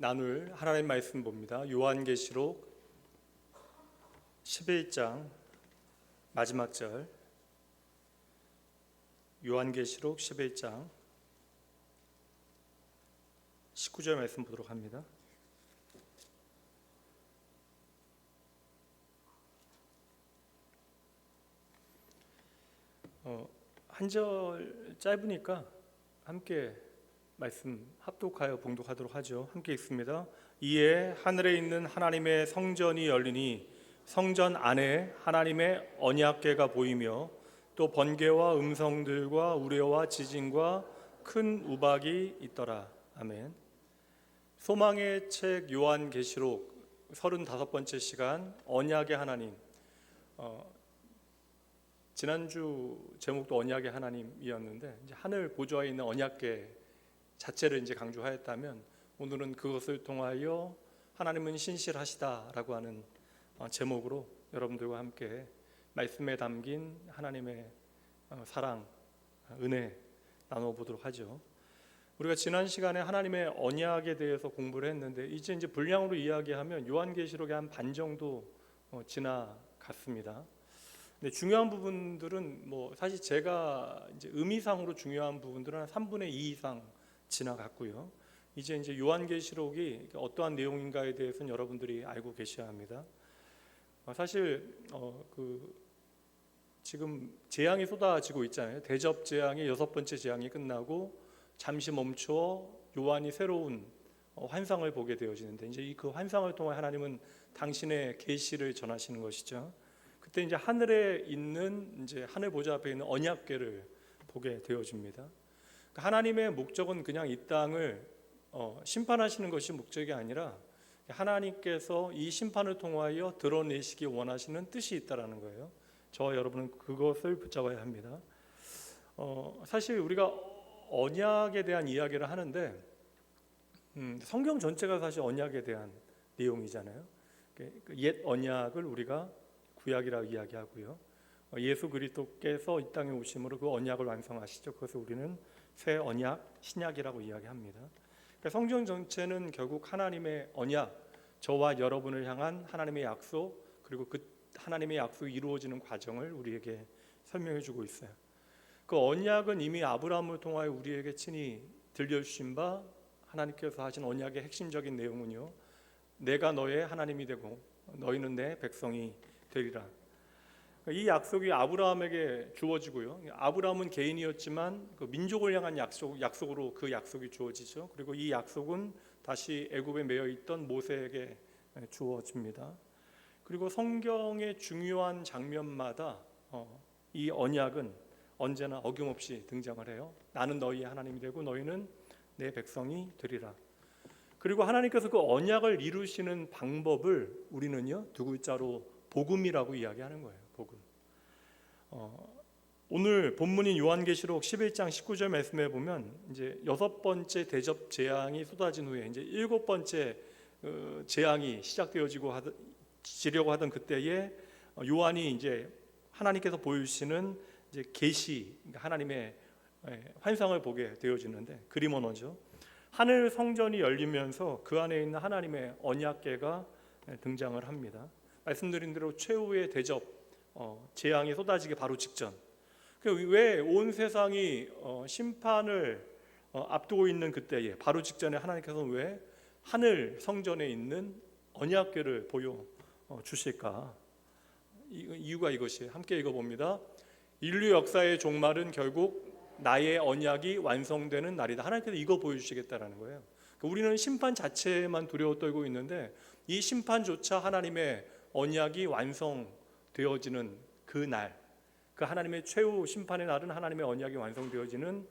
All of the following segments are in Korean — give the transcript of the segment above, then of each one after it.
나눌 하나님 말씀 봅니다. 요한계시록 11장 마지막 절, 요한계시록 11장 19절 말씀 보도록 합니다. 한 절 짧으니까 함께 말씀 합독하여 봉독하도록 하죠. 함께 읽습니다. 이에 하늘에 있는 하나님의 성전이 열리니 성전 안에 하나님의 언약궤가 보이며 또 번개와 음성들과 우레와 지진과 큰 우박이 있더라. 아멘. 소망의 책 요한계시록 35번째 시간 언약의 하나님. 지난주 제목도 언약의 하나님이었는데 이제 하늘 보좌에 있는 언약궤 자체를 이제 강조하였다면 오늘은 그것을 통하여 하나님은 신실하시다라고 하는 제목으로 여러분들과 함께 말씀에 담긴 하나님의 사랑, 은혜 나눠보도록 하죠. 우리가 지난 시간에 하나님의 언약에 대해서 공부를 했는데 이제 분량으로 이야기하면 요한계시록의 한 반 정도 지나갔습니다. 근데 중요한 부분들은 사실 제가 이제 의미상으로 중요한 부분들은 한 3분의 2 이상 지나갔고요. 이제 요한계시록이 어떠한 내용인가에 대해서는 여러분들이 알고 계셔야 합니다. 사실 지금 재앙이 쏟아지고 있잖아요. 대접 재앙의 6번째 재앙이 끝나고 잠시 멈춰 요한이 새로운 환상을 보게 되어지는데 이제 그 환상을 통해 하나님은 당신의 계시를 전하시는 것이죠. 그때 이제 하늘에 있는 이제 하늘 보좌 앞에 있는 언약궤를 보게 되어집니다. 하나님의 목적은 그냥 이 땅을 심판하시는 것이 목적이 아니라 하나님께서 이 심판을 통하여 드러내시기 원하시는 뜻이 있다라는 거예요. 저와 여러분은 그것을 붙잡아야 합니다. 사실 우리가 언약에 대한 이야기를 하는데 성경 전체가 사실 언약에 대한 내용이잖아요. 옛 언약을 우리가 구약이라고 이야기하고요. 예수 그리스도께서 이 땅에 오심으로 그 언약을 완성하시죠. 그것을 우리는 새 언약, 신약이라고 이야기합니다. 성경 전체는 결국 하나님의 언약, 저와 여러분을 향한 하나님의 약속, 그리고 그 하나님의 약속이 이루어지는 과정을 우리에게 설명해 주고 있어요. 그 언약은 이미 아브라함을 통하여 우리에게 친히 들려주신 바 하나님께서 하신 언약의 핵심적인 내용은요, 내가 너의 하나님이 되고 너희는 내 백성이 되리라. 이 약속이 아브라함에게 주어지고요. 아브라함은 개인이었지만 그 민족을 향한 약속으로 그 약속이 주어지죠. 그리고 이 약속은 다시 애굽에 매여 있던 모세에게 주어집니다. 그리고 성경의 중요한 장면마다 이 언약은 언제나 어김없이 등장을 해요. 나는 너희의 하나님이 되고 너희는 내 백성이 되리라. 그리고 하나님께서 그 언약을 이루시는 방법을 우리는요, 두 글자로 복음이라고 이야기하는 거예요. 복음. 오늘 본문인 요한계시록 11장 19절 말씀에 보면 이제 6번째 대접 재앙이 쏟아진 후에 이제 7번째 재앙이 시작되어지려고 하던 그때에 요한이 이제 하나님께서 보여주시는 이제 계시, 하나님의 환상을 보게 되어지는데 그림 언어죠. 하늘 성전이 열리면서 그 안에 있는 하나님의 언약궤가 등장을 합니다. 말씀드린 대로 최후의 대접 재앙이 쏟아지기 바로 직전. 왜 온 세상이 심판을 앞두고 있는 그때에 바로 직전에 하나님께서 왜 하늘 성전에 있는 언약궤를 보여 주실까? 이유가 이것이에요. 함께 읽어봅니다. 인류 역사의 종말은 결국 나의 언약이 완성되는 날이다. 하나님께서 이거 보여주시겠다라는 거예요. 우리는 심판 자체만 두려워 떨고 있는데 이 심판조차 하나님의 언약이 완성되어지는 그 날, 그 하나님의 최후 심판의 날은 하나님의 언약이 완성되어지는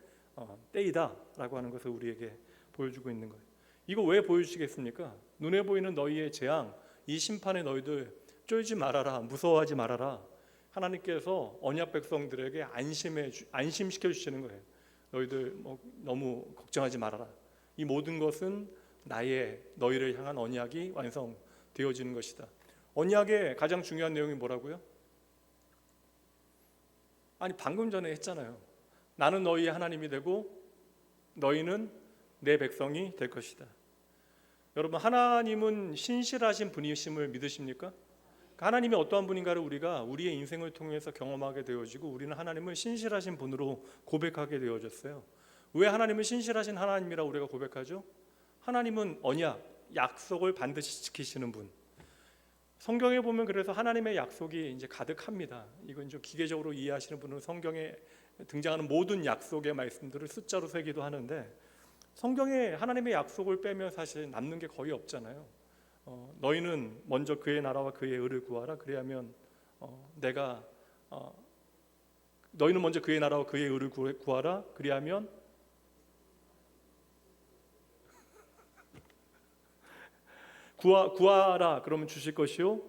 때이다라고 하는 것을 우리에게 보여주고 있는 거예요. 이거 왜 보여주시겠습니까? 눈에 보이는 너희의 재앙, 이 심판에 너희들 쫄지 말아라, 무서워하지 말아라. 하나님께서 언약 백성들에게 안심시켜 주시는 거예요. 너희들 너무 걱정하지 말아라. 이 모든 것은 너희를 향한 언약이 완성되어지는 것이다. 언약의 가장 중요한 내용이 뭐라고요? 아니 방금 전에 했잖아요. 나는 너희의 하나님이 되고 너희는 내 백성이 될 것이다. 여러분, 하나님은 신실하신 분이심을 믿으십니까? 하나님이 어떠한 분인가를 우리가 우리의 인생을 통해서 경험하게 되어지고 우리는 하나님을 신실하신 분으로 고백하게 되어졌어요. 왜 하나님은 신실하신 하나님이라고 우리가 고백하죠? 하나님은 언약, 약속을 반드시 지키시는 분. 성경에 보면 그래서 하나님의 약속이 이제 가득합니다. 이건 좀 기계적으로 이해하시는 분은 성경에 등장하는 모든 약속의 말씀들을 숫자로 세기도 하는데, 성경에 하나님의 약속을 빼면 사실 남는 게 거의 없잖아요. 너희는 먼저 그의 나라와 그의 의를 구하라. 그리하면 내가 너희는 먼저 그의 나라와 그의 의를 구하라. 그리하면 구하라 그러면 주실 것이요,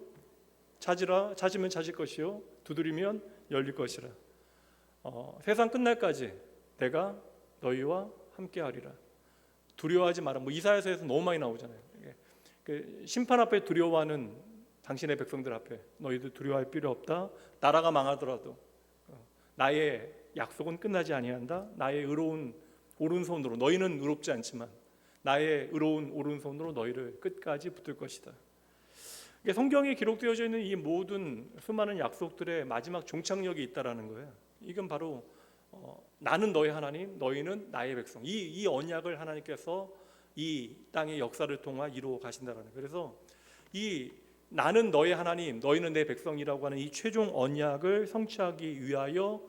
찾으면 찾을 것이요, 두드리면 열릴 것이라. 세상 끝날까지 내가 너희와 함께하리라. 두려워하지 마라. 뭐 이사야서에서 너무 많이 나오잖아요. 그 심판 앞에 두려워하는 당신의 백성들 앞에 너희들 두려워할 필요 없다. 나라가 망하더라도 나의 약속은 끝나지 아니한다. 나의 의로운 오른손으로, 너희는 의롭지 않지만 나의 의로운 오른손으로 너희를 끝까지 붙들 것이다. 성경에 기록되어져 있는 이 모든 수많은 약속들의 마지막 종착역이 있다라는 거예요. 이건 바로 나는 너의 하나님, 너희는 나의 백성. 이 언약을 하나님께서 이 땅의 역사를 통해 이루어 가신다는 거예요. 그래서 이 나는 너의 하나님, 너희는 내 백성이라고 하는 이 최종 언약을 성취하기 위하여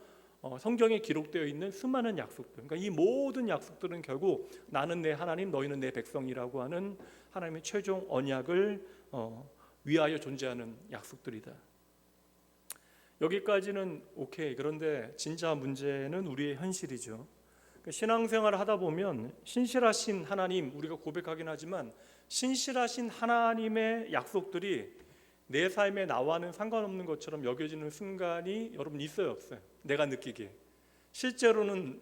성경에 기록되어 있는 수많은 약속들, 그러니까 이 모든 약속들은 결국 나는 내 하나님, 너희는 내 백성이라고 하는 하나님의 최종 언약을 위하여 존재하는 약속들이다. 여기까지는 오케이. 그런데 진짜 문제는 우리의 현실이죠. 신앙생활을 하다 보면 신실하신 하나님, 우리가 고백하긴 하지만 신실하신 하나님의 약속들이 내 삶에 나와는 상관없는 것처럼 여겨지는 순간이 여러분 있어요, 없어요? 내가 느끼기에 실제로는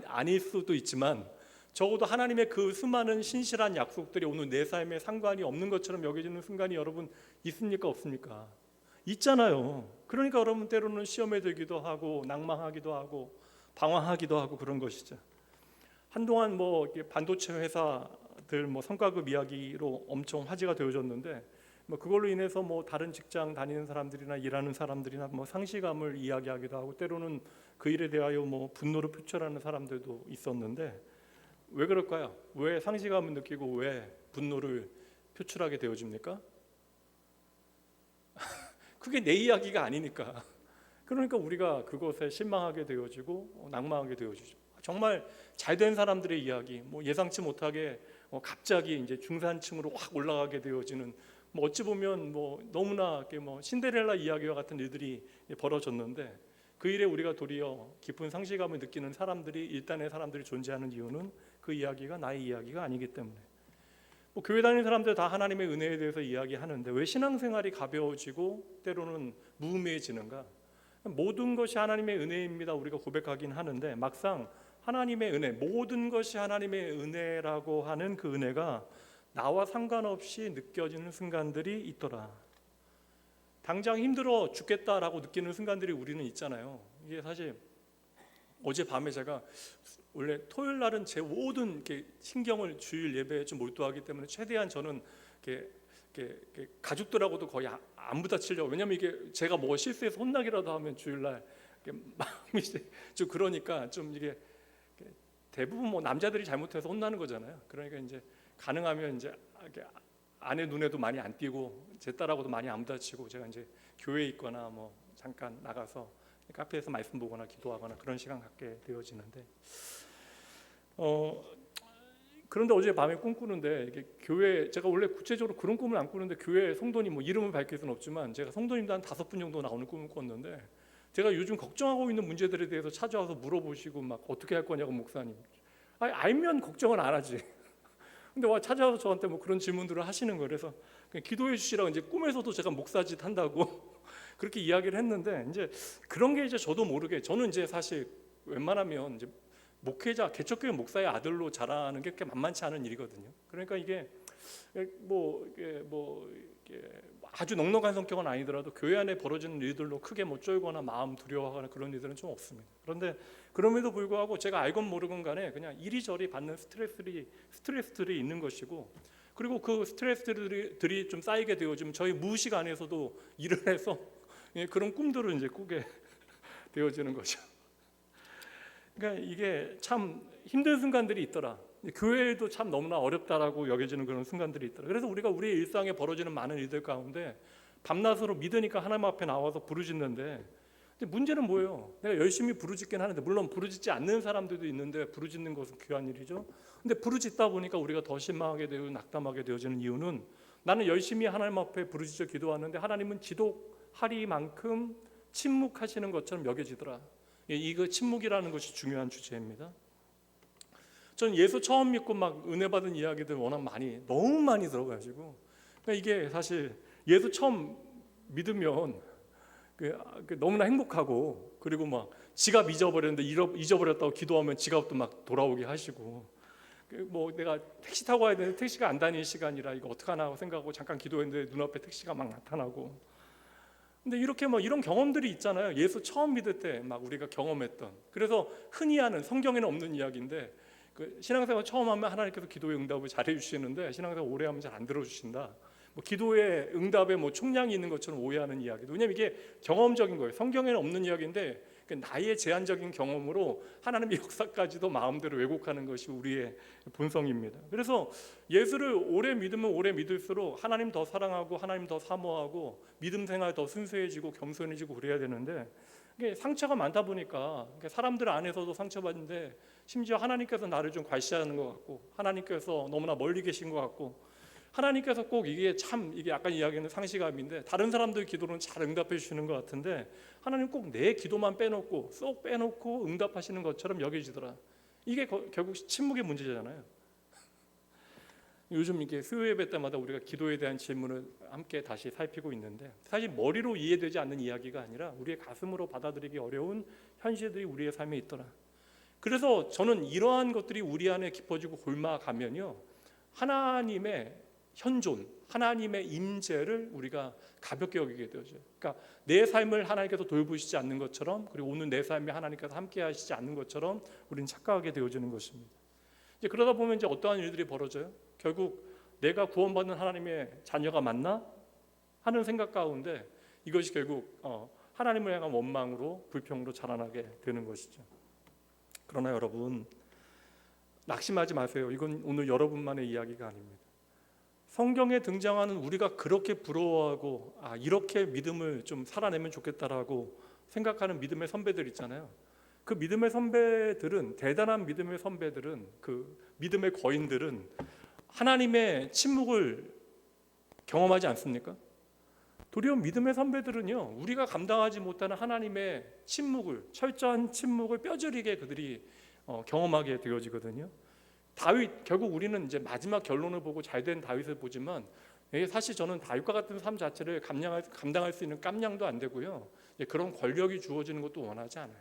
아닐 수도 있지만 적어도 하나님의 그 수많은 신실한 약속들이 오늘 내 삶에 상관이 없는 것처럼 여겨지는 순간이 여러분 있습니까, 없습니까? 있잖아요. 그러니까 여러분 때로는 시험에 들기도 하고 낭망하기도 하고 방황하기도 하고 그런 것이죠. 한동안 뭐 반도체 회사들 뭐 성과급 이야기로 엄청 화제가 되어졌는데, 뭐 그걸로 인해서 뭐 다른 직장 다니는 사람들이나 일하는 사람들이나 뭐 상실감을 이야기하기도 하고, 때로는 그 일에 대하여 뭐 분노를 표출하는 사람들도 있었는데, 왜 그럴까요? 왜 상실감을 느끼고 왜 분노를 표출하게 되어집니까? 그게 내 이야기가 아니니까. 그러니까 우리가 그것에 실망하게 되어지고 낭망하게 되어지죠. 정말 잘된 사람들의 이야기, 뭐 예상치 못하게 갑자기 이제 중산층으로 확 올라가게 되어지는, 뭐 어찌 보면 뭐 너무나 뭐 신데렐라 이야기와 같은 일들이 벌어졌는데, 그 일에 우리가 도리어 깊은 상실감을 느끼는 사람들이, 일단의 사람들이 존재하는 이유는 그 이야기가 나의 이야기가 아니기 때문에. 뭐 교회 다니는 사람들 다 하나님의 은혜에 대해서 이야기하는데 왜 신앙생활이 가벼워지고 때로는 무의미해지는가? 모든 것이 하나님의 은혜입니다, 우리가 고백하긴 하는데, 막상 하나님의 은혜, 모든 것이 하나님의 은혜라고 하는 그 은혜가 나와 상관없이 느껴지는 순간들이 있더라. 당장 힘들어 죽겠다라고 느끼는 순간들이 우리는 있잖아요. 이게 사실 어젯밤에 제가 원래 토요일 날은 제 모든 이렇게 신경을 주일 예배에 좀 몰두하기 때문에 최대한 저는 이렇게 가족들하고도 거의 안 부딪히려고. 왜냐면 이게 제가 뭐 실수해서 혼나기라도 하면 주일날 마음이 좀 그러니까 좀 이게 대부분 뭐 남자들이 잘못해서 혼나는 거잖아요. 그러니까 이제 가능하면 이제 아내 눈에도 많이 안 띄고 제 딸하고도 많이 안 부딪히고, 제가 이제 교회에 있거나 뭐 잠깐 나가서 카페에서 말씀 보거나 기도하거나 그런 시간 갖게 되어지는데, 그런데 어제 밤에 꿈꾸는데, 이게 교회, 제가 원래 구체적으로 그런 꿈을 안 꾸는데 교회 성도님, 뭐 이름을 밝힐 수는 없지만 제가 성도님도 한 5분 정도 나오는 꿈을 꿨는데, 제가 요즘 걱정하고 있는 문제들에 대해서 찾아와서 물어보시고 막 어떻게 할 거냐고, 목사님. 아니, 알면 걱정을 안 하지. 근데 와 찾아와서 저한테 뭐 그런 질문들을 하시는 거예요. 그래서 그냥 기도해 주시라고, 이제 꿈에서도 제가 목사짓 한다고 그렇게 이야기를 했는데, 이제 그런 게 이제 저도 모르게, 저는 이제 사실 웬만하면 이제 목회자, 개척교회 목사의 아들로 자라는 게 그렇게 만만치 않은 일이거든요. 그러니까 이게 아주 넉넉한 성격은 아니더라도 교회 안에 벌어지는 일들로 크게 뭐 쫄거나 마음 두려워하거나 그런 일들은 좀 없습니다. 그런데 그럼에도 불구하고 제가 알건 모르건 간에 그냥 이리저리 받는 스트레스들이 있는 것이고, 그리고 그 스트레스들이 좀 쌓이게 되어지면 저희 무의식 안에서도 일을 해서 그런 꿈들을 이제 꾸게 되어지는 거죠. 그러니까 이게 참 힘든 순간들이 있더라. 교회도 참 너무나 어렵다라고 여겨지는 그런 순간들이 있더라. 그래서 우리가 우리의 일상에 벌어지는 많은 일들 가운데 밤낮으로 믿으니까 하나님 앞에 나와서 부르짖는데, 근데 문제는 뭐예요? 내가 열심히 부르짖긴 하는데, 물론 부르짖지 않는 사람들도 있는데 부르짖는 것은 귀한 일이죠. 근데 부르짖다 보니까 우리가 더 실망하게 되고 낙담하게 되어지는 이유는, 나는 열심히 하나님 앞에 부르짖어 기도하는데 하나님은 지독하리만큼 침묵하시는 것처럼 여겨지더라. 이거 침묵이라는 것이 중요한 주제입니다. 전 예수 처음 믿고 막 은혜 받은 이야기들 워낙 너무 많이 들어가지고, 그러니까 이게 사실 예수 처음 믿으면 너무나 행복하고, 그리고 막 지갑 잊어버렸는데 잊어버렸다고 기도하면 지갑도 막 돌아오게 하시고, 뭐 내가 택시 타고 가야 되는데 택시가 안 다니는 시간이라 이거 어떡하나 하고 생각하고 잠깐 기도했는데 눈앞에 택시가 막 나타나고. 근데 이렇게 뭐 이런 경험들이 있잖아요. 예수 처음 믿을 때 막 우리가 경험했던. 그래서 흔히 하는, 성경에는 없는 이야기인데, 신앙생활 처음 하면 하나님께서 기도의 응답을 잘해 주시는데 신앙생활 오래 하면 잘 안 들어주신다. 뭐 기도의 응답에 뭐 총량이 있는 것처럼 오해하는 이야기도. 왜냐하면 이게 경험적인 거예요. 성경에는 없는 이야기인데 나의 제한적인 경험으로 하나님의 역사까지도 마음대로 왜곡하는 것이 우리의 본성입니다. 그래서 예수를 오래 믿으면 오래 믿을수록 하나님 더 사랑하고 하나님 더 사모하고 믿음 생활 더 순수해지고 겸손해지고 그래야 되는데, 이게 상처가 많다 보니까 사람들 안에서도 상처받는데, 심지어 하나님께서 나를 좀 괄시하는 것 같고, 하나님께서 너무나 멀리 계신 것 같고, 하나님께서 꼭 이게 약간 이야기는 상시감인데, 다른 사람들 기도는 잘 응답해 주시는 것 같은데 하나님 꼭 내 기도만 빼놓고 쏙 빼놓고 응답하시는 것처럼 여겨지더라. 이게 결국 침묵의 문제잖아요. 요즘 이게 수요 예배 때마다 우리가 기도에 대한 질문을 함께 다시 살피고 있는데, 사실 머리로 이해되지 않는 이야기가 아니라 우리의 가슴으로 받아들이기 어려운 현실들이 우리의 삶에 있더라. 그래서 저는 이러한 것들이 우리 안에 깊어지고 곪아가면요, 하나님의 현존, 하나님의 임재를 우리가 가볍게 여기게 되죠. 그러니까 내 삶을 하나님께서 돌보시지 않는 것처럼, 그리고 오늘 내 삶에 하나님께서 함께 하시지 않는 것처럼 우리는 착각하게 되어지는 것입니다. 이제 그러다 보면 이제 어떠한 일들이 벌어져요? 결국 내가 구원받는 하나님의 자녀가 맞나 하는 생각 가운데 이것이 결국 하나님을 향한 원망으로, 불평으로 자라나게 되는 것이죠. 그러나 여러분, 낙심하지 마세요. 이건 오늘 여러분만의 이야기가 아닙니다. 성경에 등장하는 우리가 그렇게 부러워하고 이렇게 믿음을 좀 살아내면 좋겠다라고 생각하는 믿음의 선배들 있잖아요. 그 믿음의 선배들은, 대단한 믿음의 선배들은, 그 믿음의 거인들은 하나님의 침묵을 경험하지 않습니까? 도리어 믿음의 선배들은요, 우리가 감당하지 못하는 하나님의 침묵을, 철저한 침묵을 뼈저리게 그들이 경험하게 되어지거든요. 다윗, 결국 우리는 이제 마지막 결론을 보고 잘된 다윗을 보지만, 사실 저는 다윗과 같은 삶 자체를 감당할 수 있는 깜냥도 안 되고요, 그런 권력이 주어지는 것도 원하지 않아요.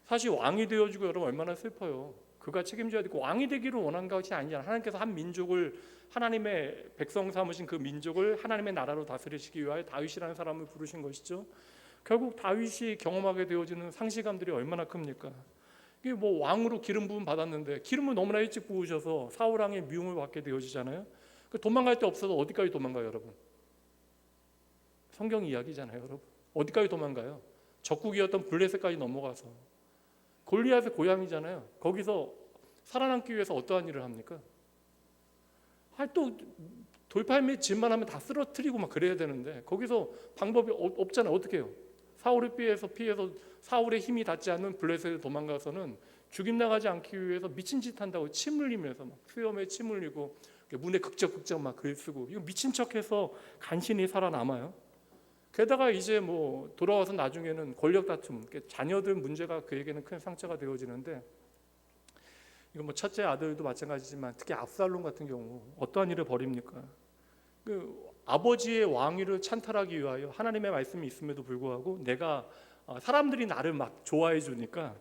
사실 왕이 되어지고 여러분 얼마나 슬퍼요. 그가 책임져야 되고, 왕이 되기를 원한 것이 아니잖아요. 하나님께서 한 민족을, 하나님의 백성 삼으신 그 민족을 하나님의 나라로 다스리시기 위하여 다윗이라는 사람을 부르신 것이죠. 결국 다윗이 경험하게 되어지는 상실감들이 얼마나 큽니까? 이게 뭐 왕으로 기름 부음 받았는데 기름을 너무나 일찍 부으셔서 사울 왕의 미움을 받게 되어지잖아요. 도망갈 데 없어서 어디까지 도망가요, 여러분? 성경 이야기잖아요, 여러분. 어디까지 도망가요? 적국이었던 블레셋까지 넘어가서, 골리앗의 고향이잖아요. 거기서 살아남기 위해서 어떠한 일을 합니까? 또 돌팔매 질만 하면 다 쓰러뜨리고 막 그래야 되는데 거기서 방법이 없잖아요. 어떻게 해요? 사울을 피해서 사울의 힘이 닿지 않는 블레셋에 도망가서는 죽임 나가지 않기 위해서 미친 짓 한다고 침 흘리면서 막 수염에 침 흘리고 문에 극적극적 막 글 쓰고, 이거 미친 척해서 간신히 살아남아요. 게다가 이제 뭐 돌아와서 나중에는 권력 다툼, 자녀들 문제가 그에게는 큰 상처가 되어지는데, 이거 뭐 첫째 아들도 마찬가지지만 특히 압살롬 같은 경우 어떠한 일을 벌입니까? 아버지의 왕위를 찬탈하기 위하여 하나님의 말씀이 있음에도 불구하고 사람들이 나를 막 좋아해 주니까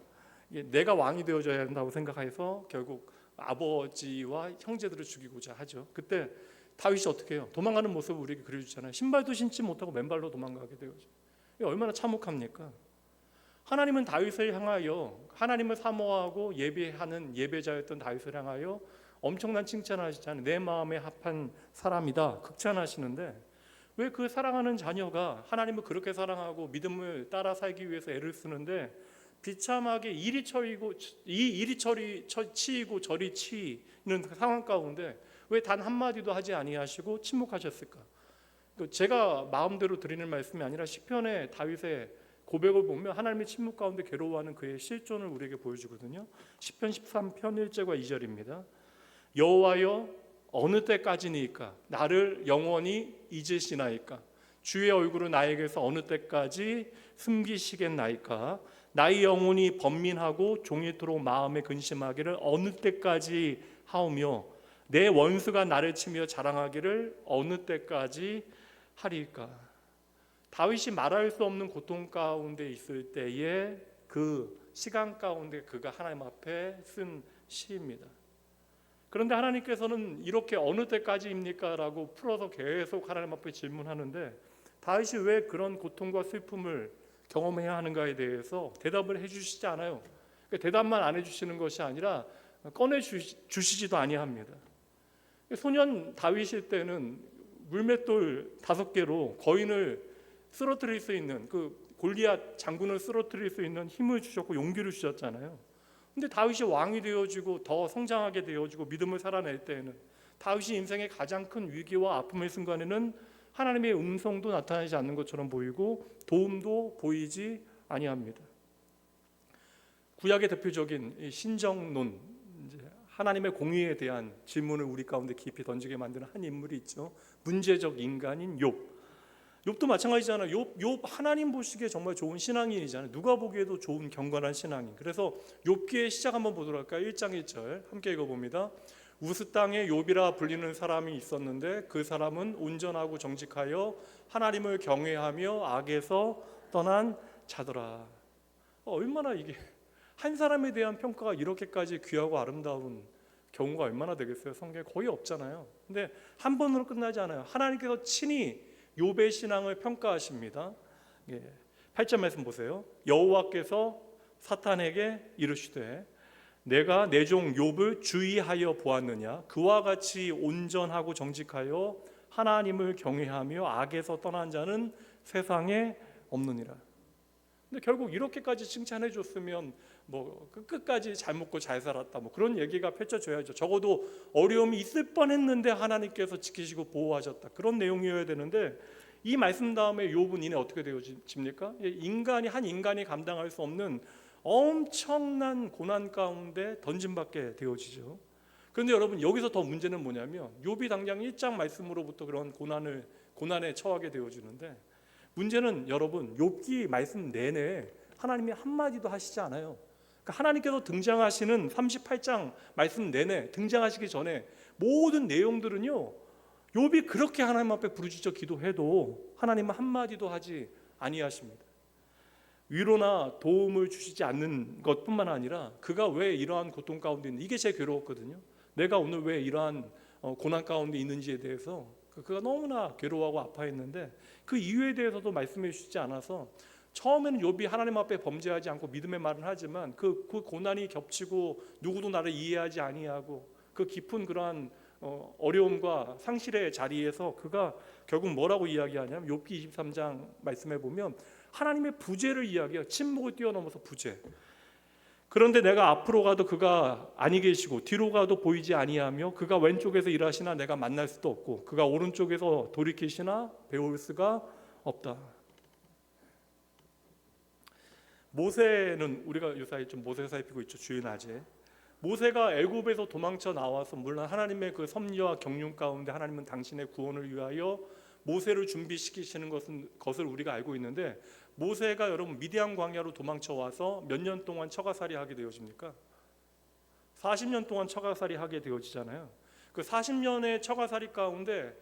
내가 왕이 되어줘야 한다고 생각해서 결국 아버지와 형제들을 죽이고자 하죠. 그때 다윗이 어떻게 해요? 도망가는 모습을 우리에게 그려주잖아요. 신발도 신지 못하고 맨발로 도망가게 되죠. 얼마나 참혹합니까? 하나님은 다윗을 향하여, 하나님을 사모하고 예배하는 예배자였던 다윗을 향하여 엄청난 칭찬하시잖아요. 내 마음에 합한 사람이다 극찬하시는데 왜 그 사랑하는 자녀가 하나님을 그렇게 사랑하고 믿음을 따라 살기 위해서 애를 쓰는데 비참하게 이리 치이고 저리 치이는 그 상황 가운데 왜 단 한마디도 하지 아니하시고 침묵하셨을까? 제가 마음대로 드리는 말씀이 아니라 시편의 다윗의 고백을 보면 하나님의 침묵 가운데 괴로워하는 그의 실존을 우리에게 보여주거든요. 시편 13편 1절과 2절입니다. 여호와여 어느 때까지니까 나를 영원히 잊으시나이까? 주의 얼굴을 나에게서 어느 때까지 숨기시겠나이까? 나의 영혼이 번민하고 종일토록 마음에 근심하기를 어느 때까지 하오며 내 원수가 나를 치며 자랑하기를 어느 때까지 하리까? 다윗이 말할 수 없는 고통 가운데 있을 때에 그 시간 가운데 그가 하나님 앞에 쓴 시입니다. 그런데 하나님께서는 이렇게 어느 때까지입니까? 라고 풀어서 계속 하나님 앞에 질문하는데 다윗이 왜 그런 고통과 슬픔을 경험해야 하는가에 대해서 대답을 해주시지 않아요. 대답만 안 해주시는 것이 아니라 꺼내주시지도 아니합니다. 소년 다윗일 때는 물맷돌 5개로 거인을 쓰러뜨릴 수 있는 그 골리앗 장군을 쓰러뜨릴 수 있는 힘을 주셨고 용기를 주셨잖아요. 근데 다윗이 왕이 되어지고 더 성장하게 되어지고 믿음을 살아낼 때에는 다윗이 인생의 가장 큰 위기와 아픔의 순간에는 하나님의 음성도 나타나지 않는 것처럼 보이고 도움도 보이지 아니합니다. 구약의 대표적인 신정론, 하나님의 공의에 대한 질문을 우리 가운데 깊이 던지게 만드는 한 인물이 있죠. 문제적 인간인 욥. 욥도 마찬가지잖아요. 욥 하나님 보시기에 정말 좋은 신앙인이잖아요. 누가 보기에도 좋은 경건한 신앙인. 그래서 욥기의 시작 한번 보도록 할까요? 1장 1절 함께 읽어봅니다. 우스 땅에 욥이라 불리는 사람이 있었는데 그 사람은 온전하고 정직하여 하나님을 경외하며 악에서 떠난 자더라. 얼마나 이게 한 사람에 대한 평가가 이렇게까지 귀하고 아름다운 경우가 얼마나 되겠어요? 성경에 거의 없잖아요. 근데 한 번으로 끝나지 않아요. 하나님께서 친히 욥의 신앙을 평가하십니다. 8절 말씀 보세요. 여호와께서 사탄에게 이르시되 내가 내 종 욥을 주의하여 보았느냐? 그와 같이 온전하고 정직하여 하나님을 경외하며 악에서 떠난 자는 세상에 없느니라. 근데 결국 이렇게까지 칭찬해 줬으면 뭐 끝까지 잘 먹고 잘 살았다 뭐 그런 얘기가 펼쳐져야죠. 적어도 어려움이 있을 뻔했는데 하나님께서 지키시고 보호하셨다 그런 내용이어야 되는데 이 말씀 다음에 욥은 이내 어떻게 되어집니까? 한 인간이 감당할 수 없는 엄청난 고난 가운데 던짐받게 되어지죠. 그런데 여러분 여기서 더 문제는 뭐냐면 욥이 당장 1장 말씀으로부터 그런 고난에 처하게 되어지는데 문제는 여러분 욥기 말씀 내내 하나님이 한마디도 하시지 않아요. 그러니까 하나님께서 등장하시는 38장 말씀 내내 등장하시기 전에 모든 내용들은요 욥이 그렇게 하나님 앞에 부르짖어 기도해도 하나님은 한마디도 하지 아니하십니다. 위로나 도움을 주시지 않는 것뿐만 아니라 그가 왜 이러한 고통 가운데 있는지 이게 제일 괴로웠거든요. 내가 오늘 왜 이러한 고난 가운데 있는지에 대해서 그가 너무나 괴로워하고 아파했는데 그 이유에 대해서도 말씀해 주시지 않아서 처음에는 욥이 하나님 앞에 범죄하지 않고 믿음의 말은 하지만 그 고난이 겹치고 누구도 나를 이해하지 아니하고 그 깊은 그러한 어려움과 상실의 자리에서 그가 결국 뭐라고 이야기하냐면 욥기 23장 말씀해 보면 하나님의 부재를 이야기해요. 침묵을 뛰어넘어서 부재. 그런데 내가 앞으로 가도 그가 아니 계시고 뒤로 가도 보이지 아니하며 그가 왼쪽에서 일하시나 내가 만날 수도 없고 그가 오른쪽에서 돌이키시나 배울 수가 없다. 모세는 우리가 요사이 좀 모세 살피고 있죠. 주일 낮에 모세가 애굽에서 도망쳐 나와서 물론 하나님의 그 섭리와 경륜 가운데 하나님은 당신의 구원을 위하여 모세를 준비시키시는 것을 우리가 알고 있는데 모세가 여러분 미디안 광야로 도망쳐 와서 몇 년 동안 처가살이 하게 되어집니까? 40년 동안 처가살이 하게 되어지잖아요. 그 40년의 처가살이 가운데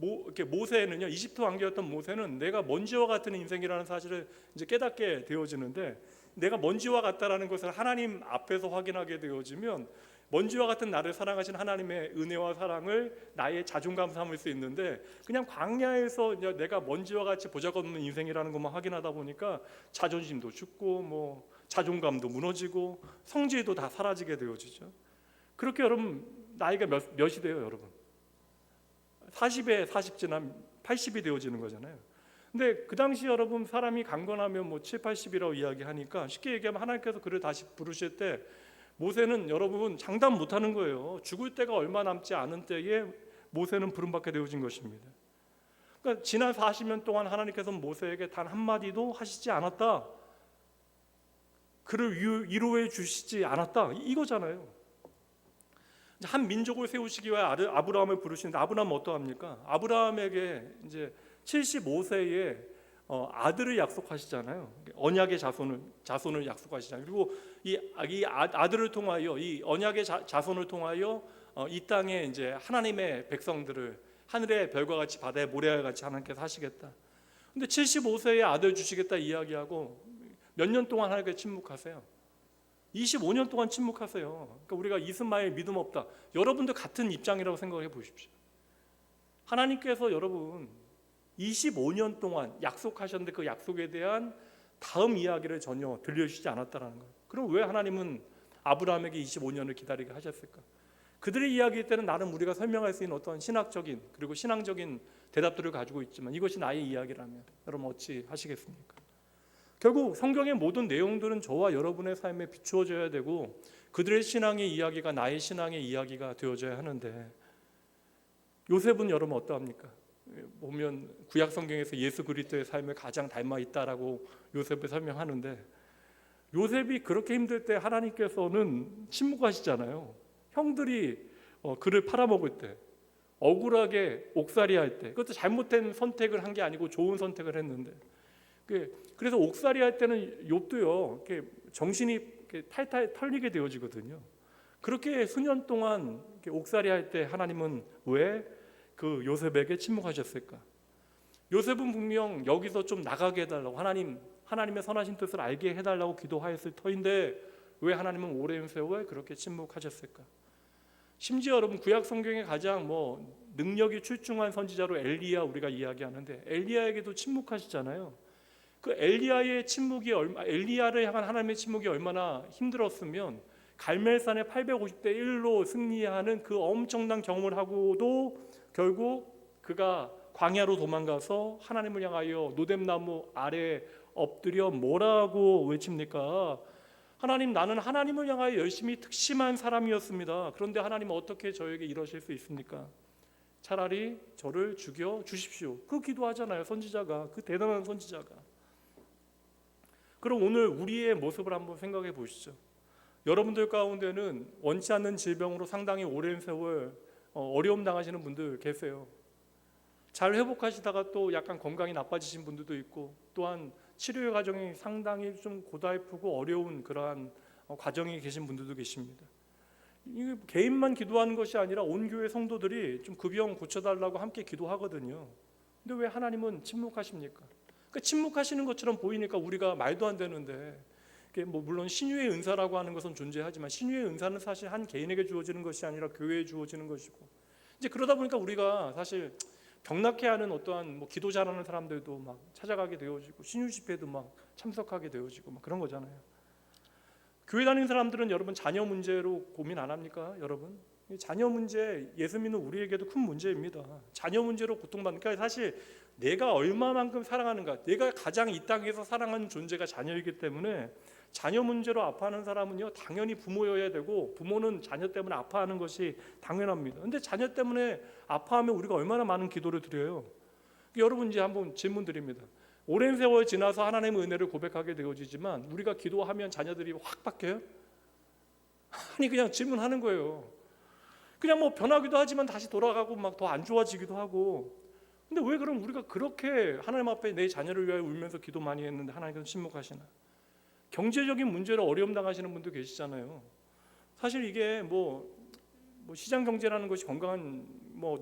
이렇게 모세는요, 이집트 왕기였던 모세는 내가 먼지와 같은 인생이라는 사실을 이제 깨닫게 되어지는데 내가 먼지와 같다라는 것을 하나님 앞에서 확인하게 되어지면 먼지와 같은 나를 사랑하신 하나님의 은혜와 사랑을 나의 자존감 삼을 수 있는데 그냥 광야에서 내가 먼지와 같이 보잘것없는 인생이라는 것만 확인하다 보니까 자존심도 죽고 뭐 자존감도 무너지고 성질도 다 사라지게 되어지죠. 그렇게 여러분 나이가 몇이 돼요, 여러분? 40에 40 지나면 80이 되어지는 거잖아요. 근데 그 당시 여러분 사람이 강건하면 뭐 7, 80이라고 이야기하니까 쉽게 얘기하면 하나님께서 그를 다시 부르실 때 모세는 여러분 장담 못하는 거예요. 죽을 때가 얼마 남지 않은 때에 모세는 부름받게 되어진 것입니다. 그러니까 지난 40년 동안 하나님께서 모세에게 단 한마디도 하시지 않았다. 그를 위로해 주시지 않았다. 이거잖아요. 한 민족을 세우시기 위해 아브라함을 부르시는데 아브라함은 어떠합니까? 아브라함에게 이제 75세에 아들을 약속하시잖아요. 언약의 자손을 약속하시잖아요. 그리고 이 아들을 통하여 이 언약의 자손을 통하여 이 땅에 이제 하나님의 백성들을 하늘의 별과 같이 바다의 모래와 같이 하나님께서 하시겠다. 근데 75세에 아들 주시겠다 이야기하고 몇 년 동안 하나님께 침묵하세요. 25년 동안 침묵하세요. 그러니까 우리가 이스마엘 믿음 없다. 여러분도 같은 입장이라고 생각해 보십시오. 하나님께서 여러분 25년 동안 약속하셨는데 그 약속에 대한 다음 이야기를 전혀 들려주시지 않았다는 거예요. 그럼 왜 하나님은 아브라함에게 25년을 기다리게 하셨을까? 그들의 이야기일 때는 나름 우리가 설명할 수 있는 어떤 신학적인 그리고 신앙적인 대답들을 가지고 있지만 이것이 나의 이야기라면 여러분 어찌 하시겠습니까? 결국 성경의 모든 내용들은 저와 여러분의 삶에 비추어져야 되고 그들의 신앙의 이야기가 나의 신앙의 이야기가 되어져야 하는데 요셉은 여러분 어떠합니까? 보면 구약 성경에서 예수 그리스도의 삶을 가장 닮아 있다라고 요셉을 설명하는데 요셉이 그렇게 힘들 때 하나님께서는 침묵하시잖아요. 형들이 그를 팔아먹을 때 억울하게 옥살이 할 때 그것도 잘못된 선택을 한 게 아니고 좋은 선택을 했는데 그래서 옥살이 할 때는 욥도요 이렇게 정신이 이렇게 탈탈 털리게 되어지거든요. 그렇게 수년 동안 옥살이 할 때 하나님은 왜 그 요셉에게 침묵하셨을까? 요셉은 분명 여기서 좀 나가게 해달라고 하나님의 선하신 뜻을 알게 해달라고 기도하였을 터인데 왜 하나님은 오랜 세월 그렇게 침묵하셨을까? 심지어 여러분 구약 성경에 가장 능력이 출중한 선지자로 엘리야 우리가 이야기하는데 엘리야에게도 침묵하시잖아요. 그 엘리야를 향한 하나님의 침묵이 얼마나 힘들었으면 갈멜산의 850대 1로 승리하는 그 엄청난 경험을 하고도 결국 그가 광야로 도망가서 하나님을 향하여 노뎀나무 아래 엎드려 뭐라고 외칩니까? 하나님, 나는 하나님을 향하여 열심히 특심한 사람이었습니다. 그런데 하나님은 어떻게 저에게 이러실 수 있습니까? 차라리 저를 죽여 주십시오. 그 기도하잖아요. 선지자가, 그 대단한 선지자가. 그럼 오늘 우리의 모습을 한번 생각해 보시죠. 여러분들 가운데는 원치 않는 질병으로 상당히 오랜 세월 어려움 당하시는 분들 계세요. 잘 회복하시다가 또 약간 건강이 나빠지신 분들도 있고 또한 치료의 과정이 상당히 좀 고달프고 어려운 그러한 과정에 계신 분들도 계십니다. 이게 개인만 기도하는 것이 아니라 온 교회 성도들이 좀 그 병 고쳐달라고 함께 기도하거든요. 근데 왜 하나님은 침묵하십니까? 그러니까 침묵하시는 것처럼 보이니까 우리가 말도 안 되는데 물론 신유의 은사라고 하는 것은 존재하지만 신유의 은사는 사실 한 개인에게 주어지는 것이 아니라 교회에 주어지는 것이고 이제 그러다 보니까 우리가 사실 병락해하는 어떠한 기도 잘하는 사람들도 막 찾아가게 되어지고 신유 집회도 막 참석하게 되어지고 막 그런 거잖아요. 교회 다니는 사람들은 여러분 자녀 문제로 고민 안 합니까? 여러분 자녀 문제 예수 믿는 우리에게도 큰 문제입니다. 자녀 문제로 고통받으니까 사실 내가 얼마만큼 사랑하는가, 내가 가장 이 땅에서 사랑하는 존재가 자녀이기 때문에 자녀 문제로 아파하는 사람은요 당연히 부모여야 되고 부모는 자녀 때문에 아파하는 것이 당연합니다. 그런데 자녀 때문에 아파하면 우리가 얼마나 많은 기도를 드려요. 여러분 이제 한번 질문 드립니다. 오랜 세월 지나서 하나님의 은혜를 고백하게 되어지지만 우리가 기도하면 자녀들이 확 바뀌어요? 아니 그냥 질문하는 거예요. 그냥 변하기도 하지만 다시 돌아가고 막 더 안 좋아지기도 하고. 근데 왜 그럼 우리가 그렇게 하나님 앞에 내 자녀를 위하여 울면서 기도 많이 했는데 하나님께서 침묵하시나? 경제적인 문제로 어려움 당하시는 분도 계시잖아요. 사실 이게 시장 경제라는 것이 건강한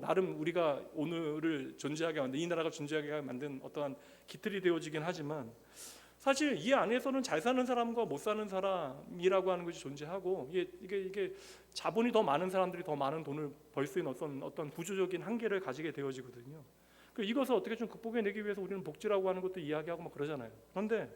나름 우리가 오늘을 존재하게 만든 이 나라가 존재하게 만든 어떠한 기틀이 되어지긴 하지만 사실 이 안에서는 잘 사는 사람과 못 사는 사람이라고 하는 것이 존재하고 이게 자본이 더 많은 사람들이 더 많은 돈을 벌 수 있는 어떤 구조적인 한계를 가지게 되어지거든요. 이것을 어떻게 좀 극복해내기 위해서 우리는 복지라고 하는 것도 이야기하고 막 그러잖아요. 그런데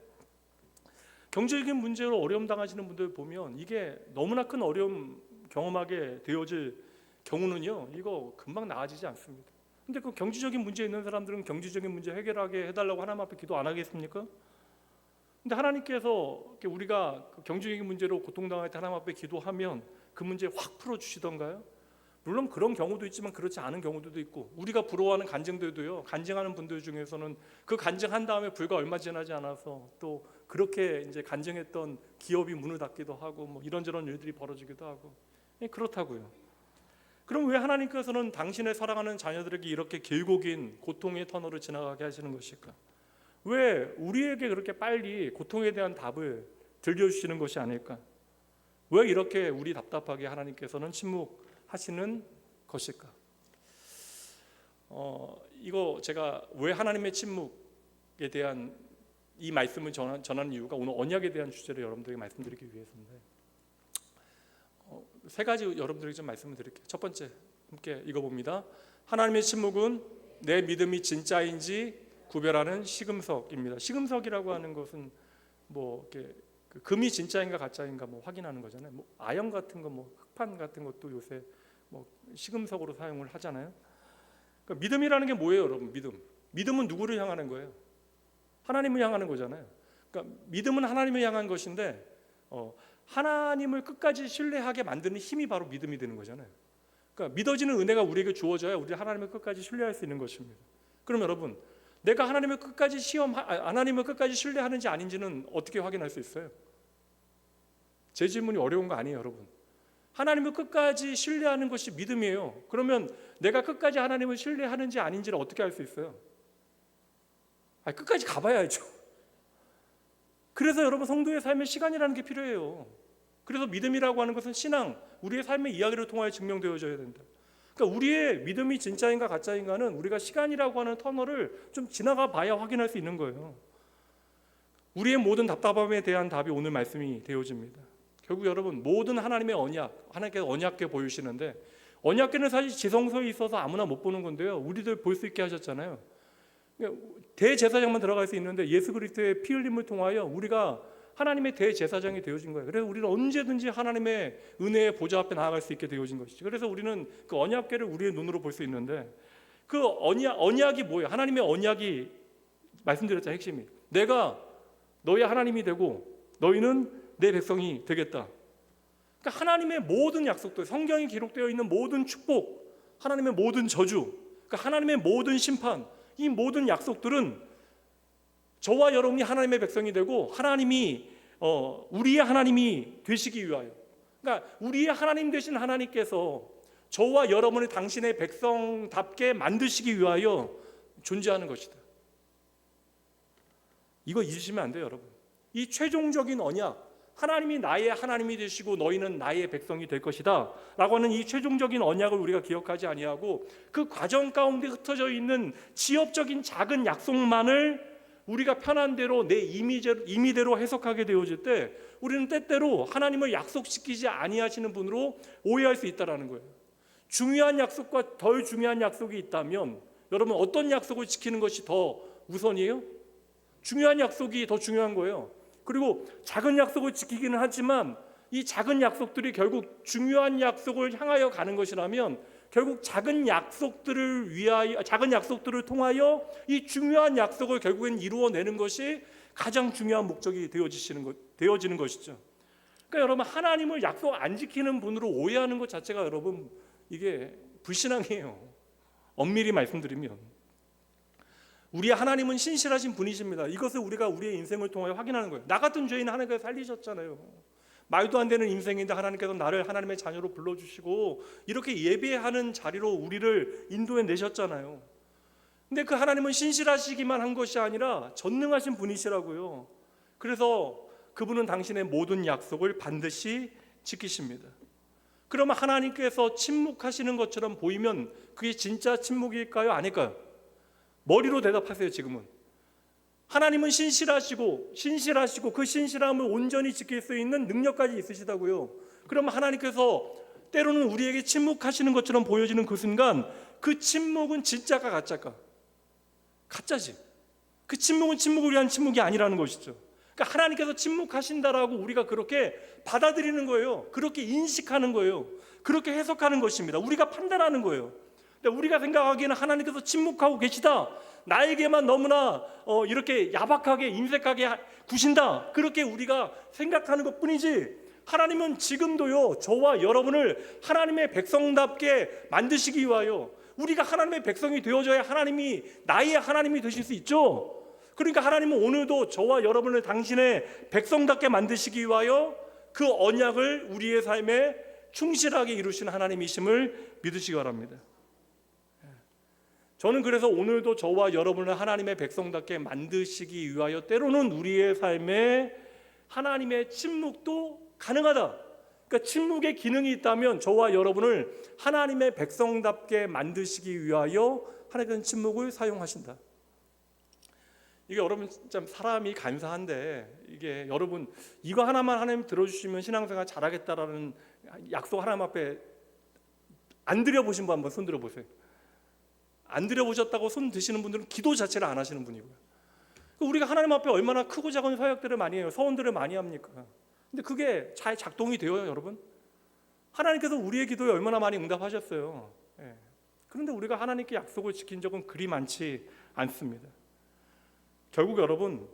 경제적인 문제로 어려움 당하시는 분들 보면 이게 너무나 큰 어려움 경험하게 되어질 경우는요, 이거 금방 나아지지 않습니다. 근데 그 경제적인 문제 있는 사람들은 경제적인 문제 해결하게 해달라고 하나님 앞에 기도 안 하겠습니까? 근데 하나님께서 우리가 그 경제적인 문제로 고통당할 때 하나님 앞에 기도하면 그 문제 확 풀어주시던가요? 물론 그런 경우도 있지만 그렇지 않은 경우도 있고, 우리가 부러워하는 간증들도요, 간증하는 분들 중에서는 그 간증한 다음에 불과 얼마 지나지 않아서 또 그렇게 이제 간증했던 기업이 문을 닫기도 하고 뭐 이런저런 일들이 벌어지기도 하고, 그렇다고요. 그럼 왜 하나님께서는 당신의 사랑하는 자녀들에게 이렇게 길고 긴 고통의 터널을 지나가게 하시는 것일까? 왜 우리에게 그렇게 빨리 고통에 대한 답을 들려주시는 것이 아닐까? 왜 이렇게 우리 답답하게 하나님께서는 침묵하시는 것일까? 이거 제가 왜 하나님의 침묵에 대한 이 말씀을 전하는 이유가 오늘 언약에 대한 주제를 여러분들에게 말씀드리기 위해서인데, 세 가지 여러분들에게 좀 말씀을 드릴게요. 첫 번째, 함께 읽어봅니다. 하나님의 침묵은 내 믿음이 진짜인지 구별하는 시금석입니다. 시금석이라고 하는 것은 뭐 이렇게 금이 진짜인가 가짜인가 뭐 확인하는 거잖아요. 뭐 아연 같은 거, 뭐 흑판 같은 것도 요새 뭐 시금석으로 사용을 하잖아요. 그러니까 믿음이라는 게 뭐예요, 여러분? 믿음은 누구를 향하는 거예요? 하나님을 향하는 거잖아요. 그러니까 믿음은 하나님을 향한 것인데, 하나님을 끝까지 신뢰하게 만드는 힘이 바로 믿음이 되는 거잖아요. 그러니까 믿어지는 은혜가 우리에게 주어져야 우리 하나님을 끝까지 신뢰할 수 있는 것입니다. 그럼 여러분, 내가 하나님을 끝까지 하나님을 끝까지 신뢰하는지 아닌지는 어떻게 확인할 수 있어요? 제 질문이 어려운 거 아니에요, 여러분. 하나님을 끝까지 신뢰하는 것이 믿음이에요. 그러면 내가 끝까지 하나님을 신뢰하는지 아닌지를 어떻게 알 수 있어요? 끝까지 가봐야죠. 그래서 여러분, 성도의 삶에 시간이라는 게 필요해요. 그래서 믿음이라고 하는 것은 신앙, 우리의 삶의 이야기를 통하여 증명되어져야 된다. 그러니까 우리의 믿음이 진짜인가 가짜인가는 우리가 시간이라고 하는 터널을 좀 지나가 봐야 확인할 수 있는 거예요. 우리의 모든 답답함에 대한 답이 오늘 말씀이 되어집니다. 결국 여러분, 모든 하나님의 언약, 하나님께서 언약궤 보여주시는데, 언약궤는 사실 지성소에 있어서 아무나 못 보는 건데요, 우리들 볼 수 있게 하셨잖아요. 대제사장만 들어갈 수 있는데 예수 그리스도의 피 흘림을 통하여 우리가 하나님의 대제사장이 되어진 거예요. 그래서 우리는 언제든지 하나님의 은혜의 보좌 앞에 나아갈 수 있게 되어진 것이죠. 그래서 우리는 그 언약궤를 우리의 눈으로 볼 수 있는데, 그 언약이 뭐예요? 하나님의 언약이 말씀드렸잖아요. 핵심이 내가 너의 하나님이 되고 너희는 내 백성이 되겠다. 그러니까 하나님의 모든 약속들, 성경에 기록되어 있는 모든 축복, 하나님의 모든 저주, 그러니까 하나님의 모든 심판, 이 모든 약속들은 저와 여러분이 하나님의 백성이 되고 하나님이 우리의 하나님이 되시기 위하여, 그러니까 우리의 하나님 되신 하나님께서 저와 여러분을 당신의 백성답게 만드시기 위하여 존재하는 것이다. 이거 잊으시면 안 돼요, 여러분. 이 최종적인 언약, 하나님이 나의 하나님이 되시고 너희는 나의 백성이 될 것이다 라고 하는 이 최종적인 언약을 우리가 기억하지 아니하고, 그 과정 가운데 흩어져 있는 지엽적인 작은 약속만을 우리가 편한 대로 내 임의대로 해석하게 되어질 때, 우리는 때때로 하나님을 약속시키지 아니하시는 분으로 오해할 수 있다는 거예요. 중요한 약속과 덜 중요한 약속이 있다면 여러분, 어떤 약속을 지키는 것이 더 우선이에요? 중요한 약속이 더 중요한 거예요. 그리고 작은 약속을 지키기는 하지만 이 작은 약속들이 결국 중요한 약속을 향하여 가는 것이라면, 결국 작은 약속들을 통하여 이 중요한 약속을 결국엔 이루어내는 것이 가장 중요한 목적이 되어지는 것이죠. 그러니까 여러분, 하나님을 약속 안 지키는 분으로 오해하는 것 자체가 여러분, 이게 불신앙이에요. 엄밀히 말씀드리면 우리 하나님은 신실하신 분이십니다. 이것을 우리가 우리의 인생을 통하여 확인하는 거예요. 나 같은 죄인 하나님께서 살리셨잖아요. 말도 안 되는 인생인데 하나님께서 나를 하나님의 자녀로 불러주시고 이렇게 예배하는 자리로 우리를 인도해 내셨잖아요. 근데 그 하나님은 신실하시기만 한 것이 아니라 전능하신 분이시라고요. 그래서 그분은 당신의 모든 약속을 반드시 지키십니다. 그러면 하나님께서 침묵하시는 것처럼 보이면 그게 진짜 침묵일까요? 아닐까요? 머리로 대답하세요. 지금은 하나님은 신실하시고 그 신실함을 온전히 지킬 수 있는 능력까지 있으시다고요. 그러면 하나님께서 때로는 우리에게 침묵하시는 것처럼 보여지는 그 순간, 그 침묵은 진짜가 가짜가? 가짜지. 그 침묵은 침묵을 위한 침묵이 아니라는 것이죠. 그러니까 하나님께서 침묵하신다라고 우리가 그렇게 받아들이는 거예요. 그렇게 인식하는 거예요. 그렇게 해석하는 것입니다. 우리가 판단하는 거예요. 근데 우리가 생각하기에는 하나님께서 침묵하고 계시다, 나에게만 너무나 이렇게 야박하게 인색하게 구신다, 그렇게 우리가 생각하는 것뿐이지, 하나님은 지금도요 저와 여러분을 하나님의 백성답게 만드시기 위하여, 우리가 하나님의 백성이 되어져야 하나님이 나의 하나님이 되실 수 있죠. 그러니까 하나님은 오늘도 저와 여러분을 당신의 백성답게 만드시기 위하여 그 언약을 우리의 삶에 충실하게 이루시는 하나님이심을 믿으시기 바랍니다. 저는 그래서 오늘도 저와 여러분을 하나님의 백성답게 만드시기 위하여 때로는 우리의 삶에 하나님의 침묵도 가능하다. 그러니까 침묵의 기능이 있다면 저와 여러분을 하나님의 백성답게 만드시기 위하여 하나님은 침묵을 사용하신다. 이게 여러분 참 사람이 간사한데, 이게 여러분 이거 하나만 하나님 들어주시면 신앙생활 잘하겠다라는 약속 하나님 앞에 안 드려보신 분 한번 손 들어보세요. 안 드려보셨다고 손 드시는 분들은 기도 자체를 안 하시는 분이고요. 우리가 하나님 앞에 얼마나 크고 작은 서약들을 많이 해요. 서원들을 많이 합니까? 근데 그게 잘 작동이 되어요, 여러분? 하나님께서 우리의 기도에 얼마나 많이 응답하셨어요. 그런데 우리가 하나님께 약속을 지킨 적은 그리 많지 않습니다. 결국 여러분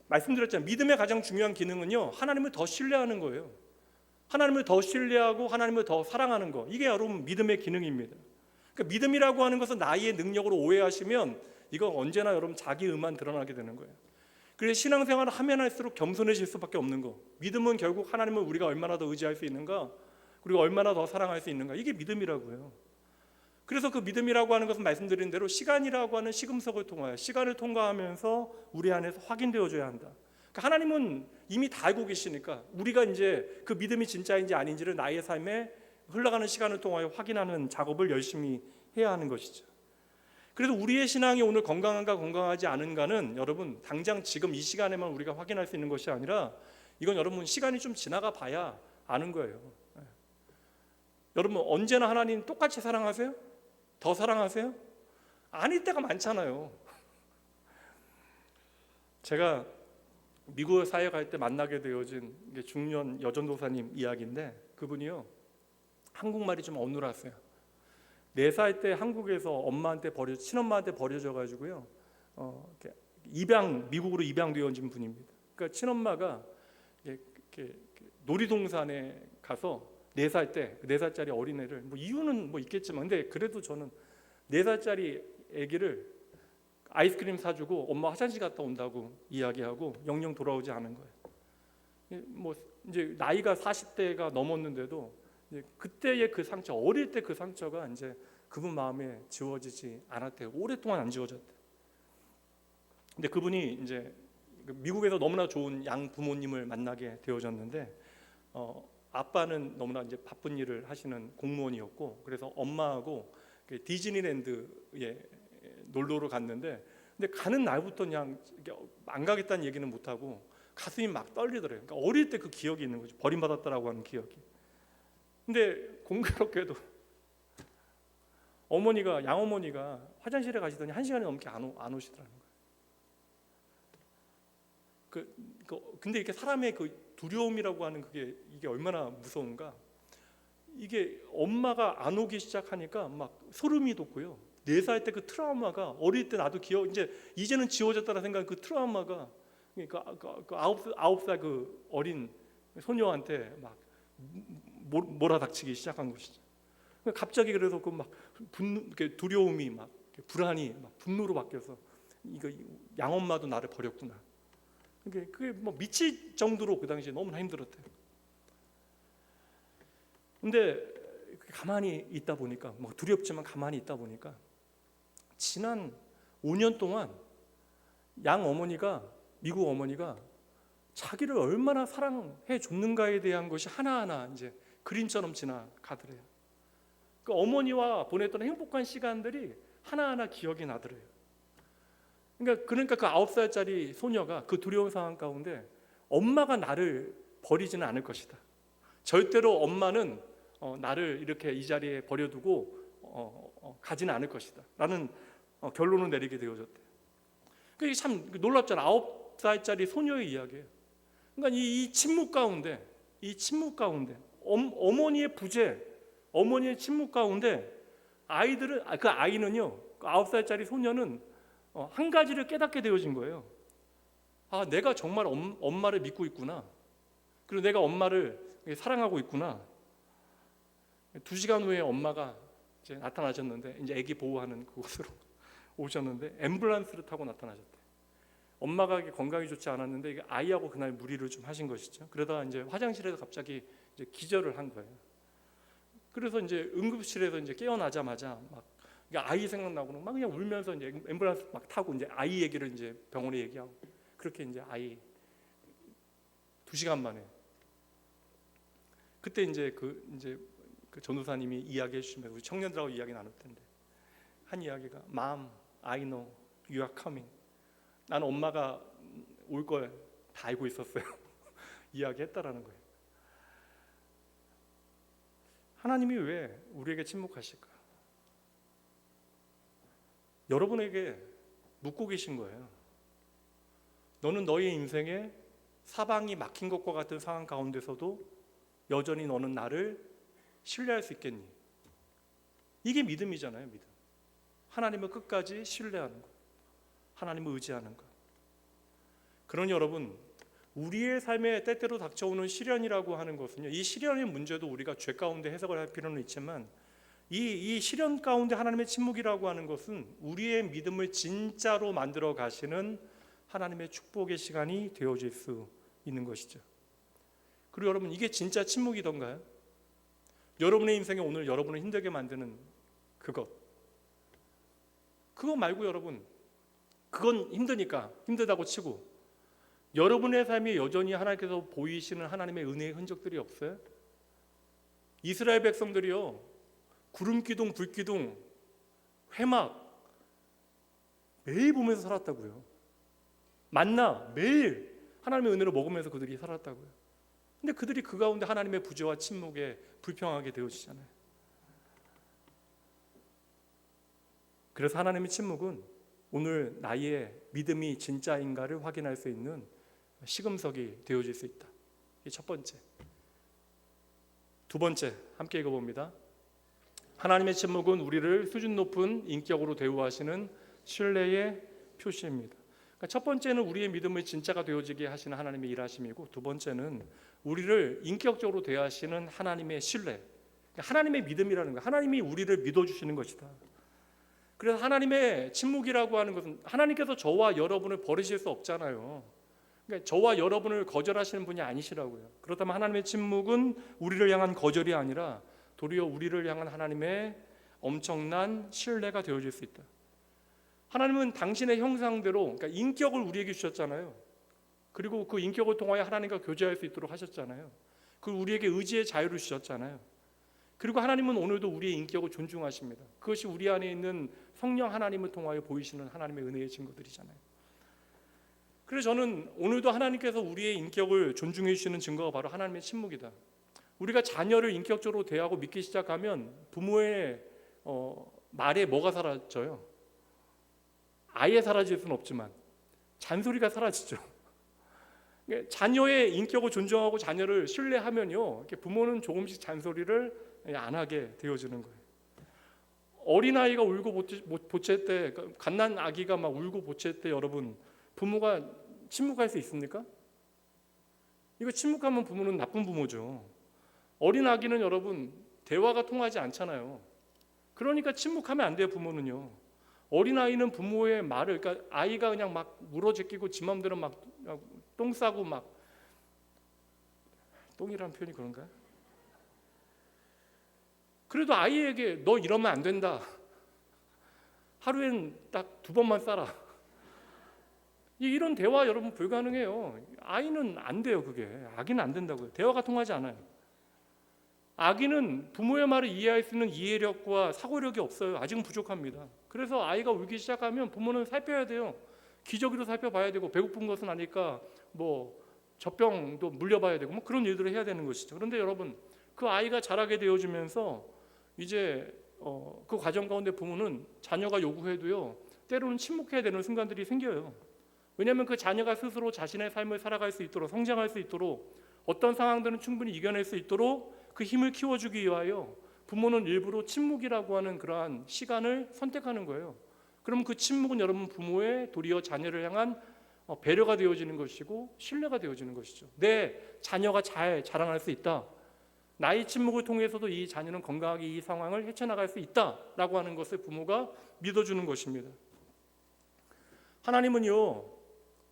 말씀드렸잖아요. 믿음의 가장 중요한 기능은요, 하나님을 더 신뢰하는 거예요. 하나님을 더 신뢰하고 하나님을 더 사랑하는 거, 이게 여러분 믿음의 기능입니다. 그러니까 믿음이라고 하는 것은 나의 능력으로 오해하시면 이건 언제나 여러분 자기 의만 드러나게 되는 거예요. 그래서 신앙생활을 하면 할수록 겸손해질 수밖에 없는 거. 믿음은 결국 하나님을 우리가 얼마나 더 의지할 수 있는가, 그리고 얼마나 더 사랑할 수 있는가, 이게 믿음이라고요. 그래서 그 믿음이라고 하는 것은 말씀드린 대로 시간이라고 하는 시금석을 통하여, 시간을 통과하면서 우리 안에서 확인되어져야 한다. 그러니까 하나님은 이미 다 알고 계시니까 우리가 이제 그 믿음이 진짜인지 아닌지를 나의 삶에 흘러가는 시간을 통하여 확인하는 작업을 열심히 해야 하는 것이죠. 그래서 우리의 신앙이 오늘 건강한가 건강하지 않은가는 여러분 당장 지금 이 시간에만 우리가 확인할 수 있는 것이 아니라, 이건 여러분 시간이 좀 지나가 봐야 아는 거예요. 여러분 언제나 하나님 똑같이 사랑하세요? 더 사랑하세요? 아닐 때가 많잖아요. 제가 미국에 사역할 때 만나게 되어진 중년 여전도사님 이야기인데, 그분이요 한국말이 좀 어눌하세요. 4살 때 한국에서 엄마한테 친엄마한테 버려져 가지고요 미국으로 입양되어 온 분입니다. 그러니까 친엄마가 놀이동산에 가서 4살짜리 어린애를, 뭐 이유는 뭐 있겠지만, 근데 그래도 저는 4살짜리 아기를 아이스크림 사주고 엄마 화장실 갔다 온다고 이야기하고 영영 돌아오지 않은 거예요. 뭐 이제 나이가 40대가 넘었는데도 그때의 그 상처, 어릴 때 그 상처가 이제 그분 마음에 지워지지 않았대요. 오랫동안 안 지워졌대요. 근데 그분이 이제 미국에서 너무나 좋은 양 부모님을 만나게 되어졌는데, 아빠는 너무나 이제 바쁜 일을 하시는 공무원이었고, 그래서 엄마하고 디즈니랜드에 놀러를 갔는데, 근데 가는 날부터 그냥 안 가겠다는 얘기는 못 하고 가슴이 막 떨리더래요. 그러니까 어릴 때 그 기억이 있는 거죠. 버림받았다라고 하는 기억이. 근데 공교롭게도 양어머니가 화장실에 가시더니 1시간이 넘게 안 오시더라는 거예요. 근데 이렇게 사람의 그 두려움이라고 하는 이게 얼마나 무서운가. 이게 엄마가 안 오기 시작하니까 막 소름이 돋고요. 4살 때 그 트라우마가, 어릴 때 나도 이제는 지워졌다라 생각한 그 트라우마가, 그러니까 그 9살 그 어린 소녀한테 막 몰아닥치기 시작한 것이죠. 갑자기 그래서 그 막 두려움이 막 불안이 막 분노로 바뀌어서, 이거 양엄마도 나를 버렸구나. 그게 뭐 미칠 정도로 그 당시에 너무나 힘들었대요. 근데 가만히 있다 보니까, 뭐 두렵지만 가만히 있다 보니까 지난 5년 동안 미국 어머니가 자기를 얼마나 사랑해 줬는가에 대한 것이 하나하나 이제 그림처럼 지나가더래요. 그 어머니와 보냈던 행복한 시간들이 하나하나 기억이 나더래요. 그러니까 그 9살짜리 소녀가 그 두려운 상황 가운데 엄마가 나를 버리지는 않을 것이다. 절대로 엄마는 나를 이렇게 이 자리에 버려두고 가지는 않을 것이다 라는 결론을 내리게 되어졌대요. 그게 참 놀랍잖아요. 9살짜리 소녀의 이야기예요. 그러니까 이 침묵 가운데 어머니의 부재, 어머니의 침묵 가운데 그 아이는요, 그 9살짜리 소녀는 한 가지를 깨닫게 되어진 거예요. 아, 내가 정말 엄마를 믿고 있구나. 그리고 내가 엄마를 사랑하고 있구나. 2시간 후에 엄마가 이제 나타나셨는데, 이제 아기 보호하는 그곳으로 오셨는데 앰뷸런스를 타고 나타나셨대. 엄마가 건강이 좋지 않았는데 아이하고 그날 무리를 좀 하신 것이죠. 그러다가 이제 화장실에서 갑자기 이제 기절을 한 거예요. 그래서 이제 응급실에서 이제 깨어나자마자 막 아이 생각나고 막 그냥 울면서 이제 앰뷸런스 막 타고 이제 아이 얘기를 이제 병원에 얘기하고, 그렇게 이제 아이 2시간 만에. 그때 이제 그 전도사님이 이야기해 주시면서 우리 청년들하고 이야기 나눌 텐데 한 이야기가 Mom, I know you are coming. 나는 엄마가 올 걸 다 알고 있었어요. 이야기했다라는 거예요. 하나님이 왜 우리에게 침묵하실까? 여러분에게 묻고 계신 거예요. 너는 너의 인생에 사방이 막힌 것과 같은 상황 가운데서도 여전히 너는 나를 신뢰할 수 있겠니? 이게 믿음이잖아요. 믿음. 하나님을 끝까지 신뢰하는 것, 하나님을 의지하는 것. 그러니 여러분, 우리의 삶에 때때로 닥쳐오는 시련이라고 하는 것은요, 이 시련의 문제도 우리가 죄 가운데 해석을 할 필요는 있지만 이 시련 가운데 하나님의 침묵이라고 하는 것은 우리의 믿음을 진짜로 만들어 가시는 하나님의 축복의 시간이 되어질 수 있는 것이죠. 그리고 여러분, 이게 진짜 침묵이던가요? 여러분의 인생에 오늘 여러분을 힘들게 만드는 그거 말고 여러분, 그건 힘드니까 힘들다고 치고 여러분의 삶에 여전히 하나님께서 보이시는 하나님의 은혜의 흔적들이 없어요? 이스라엘 백성들이요, 구름기둥, 불기둥, 회막 매일 보면서 살았다고요. 만나 매일 하나님의 은혜를 먹으면서 그들이 살았다고요. 근데 그들이 그 가운데 하나님의 부재와 침묵에 불평하게 되어지잖아요. 그래서 하나님의 침묵은 오늘 나의 믿음이 진짜인가를 확인할 수 있는 시금석이 되어질 수 있다. 이게 첫 번째. 두 번째, 함께 읽어봅니다. 하나님의 침묵은 우리를 수준 높은 인격으로 대우하시는 신뢰의 표시입니다. 그러니까 첫 번째는 우리의 믿음을 진짜가 되어지게 하시는 하나님의 일하심이고, 두 번째는 우리를 인격적으로 대하시는 하나님의 신뢰, 하나님의 믿음이라는 거예요. 하나님이 우리를 믿어주시는 것이다. 그래서 하나님의 침묵이라고 하는 것은 하나님께서 저와 여러분을 버리실 수 없잖아요. 그러니까 저와 여러분을 거절하시는 분이 아니시라고요. 그렇다면 하나님의 침묵은 우리를 향한 거절이 아니라 도리어 우리를 향한 하나님의 엄청난 신뢰가 되어질 수 있다. 하나님은 당신의 형상대로, 그러니까 인격을 우리에게 주셨잖아요. 그리고 그 인격을 통하여 하나님과 교제할 수 있도록 하셨잖아요. 그리고 우리에게 의지의 자유를 주셨잖아요. 그리고 하나님은 오늘도 우리의 인격을 존중하십니다. 그것이 우리 안에 있는 성령 하나님을 통하여 보이시는 하나님의 은혜의 증거들이잖아요. 그래서 저는 오늘도 하나님께서 우리의 인격을 존중해 주시는 증거가 바로 하나님의 침묵이다. 우리가 자녀를 인격적으로 대하고 믿기 시작하면 부모의 말에 뭐가 사라져요? 아예 사라질 수는 없지만 잔소리가 사라지죠. 자녀의 인격을 존중하고 자녀를 신뢰하면요, 부모는 조금씩 잔소리를 안 하게 되어지는 거예요. 어린아이가 울고 보채 때, 갓난 아기가 막 울고 보채 때 여러분, 부모가 침묵할 수 있습니까? 이거 침묵하면 부모는 나쁜 부모죠. 어린 아기는 여러분 대화가 통하지 않잖아요. 그러니까 침묵하면 안 돼요. 부모는요. 어린아이는 부모의 말을, 그러니까 아이가 그냥 막 울어제끼고 지 맘대로 막 똥 싸고 막, 똥이라는 표현이 그런가요? 그래도 아이에게 너 이러면 안 된다, 하루엔 딱 2번만 싸라, 이런 대화 여러분 불가능해요. 아이는 안 돼요. 그게 아기는 안 된다고요. 대화가 통하지 않아요. 아기는 부모의 말을 이해할 수 있는 이해력과 사고력이 없어요. 아직은 부족합니다. 그래서 아이가 울기 시작하면 부모는 살펴야 돼요. 기저귀도 살펴봐야 되고, 배고픈 것은 아니까 뭐 젖병도 물려봐야 되고, 뭐 그런 일들을 해야 되는 것이죠. 그런데 여러분, 그 아이가 자라게 되어지면서 이제 그 과정 가운데 부모는 자녀가 요구해도요, 때로는 침묵해야 되는 순간들이 생겨요. 왜냐하면 그 자녀가 스스로 자신의 삶을 살아갈 수 있도록, 성장할 수 있도록, 어떤 상황들은 충분히 이겨낼 수 있도록 그 힘을 키워주기 위하여 부모는 일부러 침묵이라고 하는 그러한 시간을 선택하는 거예요. 그럼 그 침묵은 여러분 부모의 도리어 자녀를 향한 배려가 되어지는 것이고 신뢰가 되어지는 것이죠. 내 자녀가 잘 자라날 수 있다. 나의 침묵을 통해서도 이 자녀는 건강하게 이 상황을 헤쳐나갈 수 있다라고 하는 것을 부모가 믿어주는 것입니다. 하나님은요,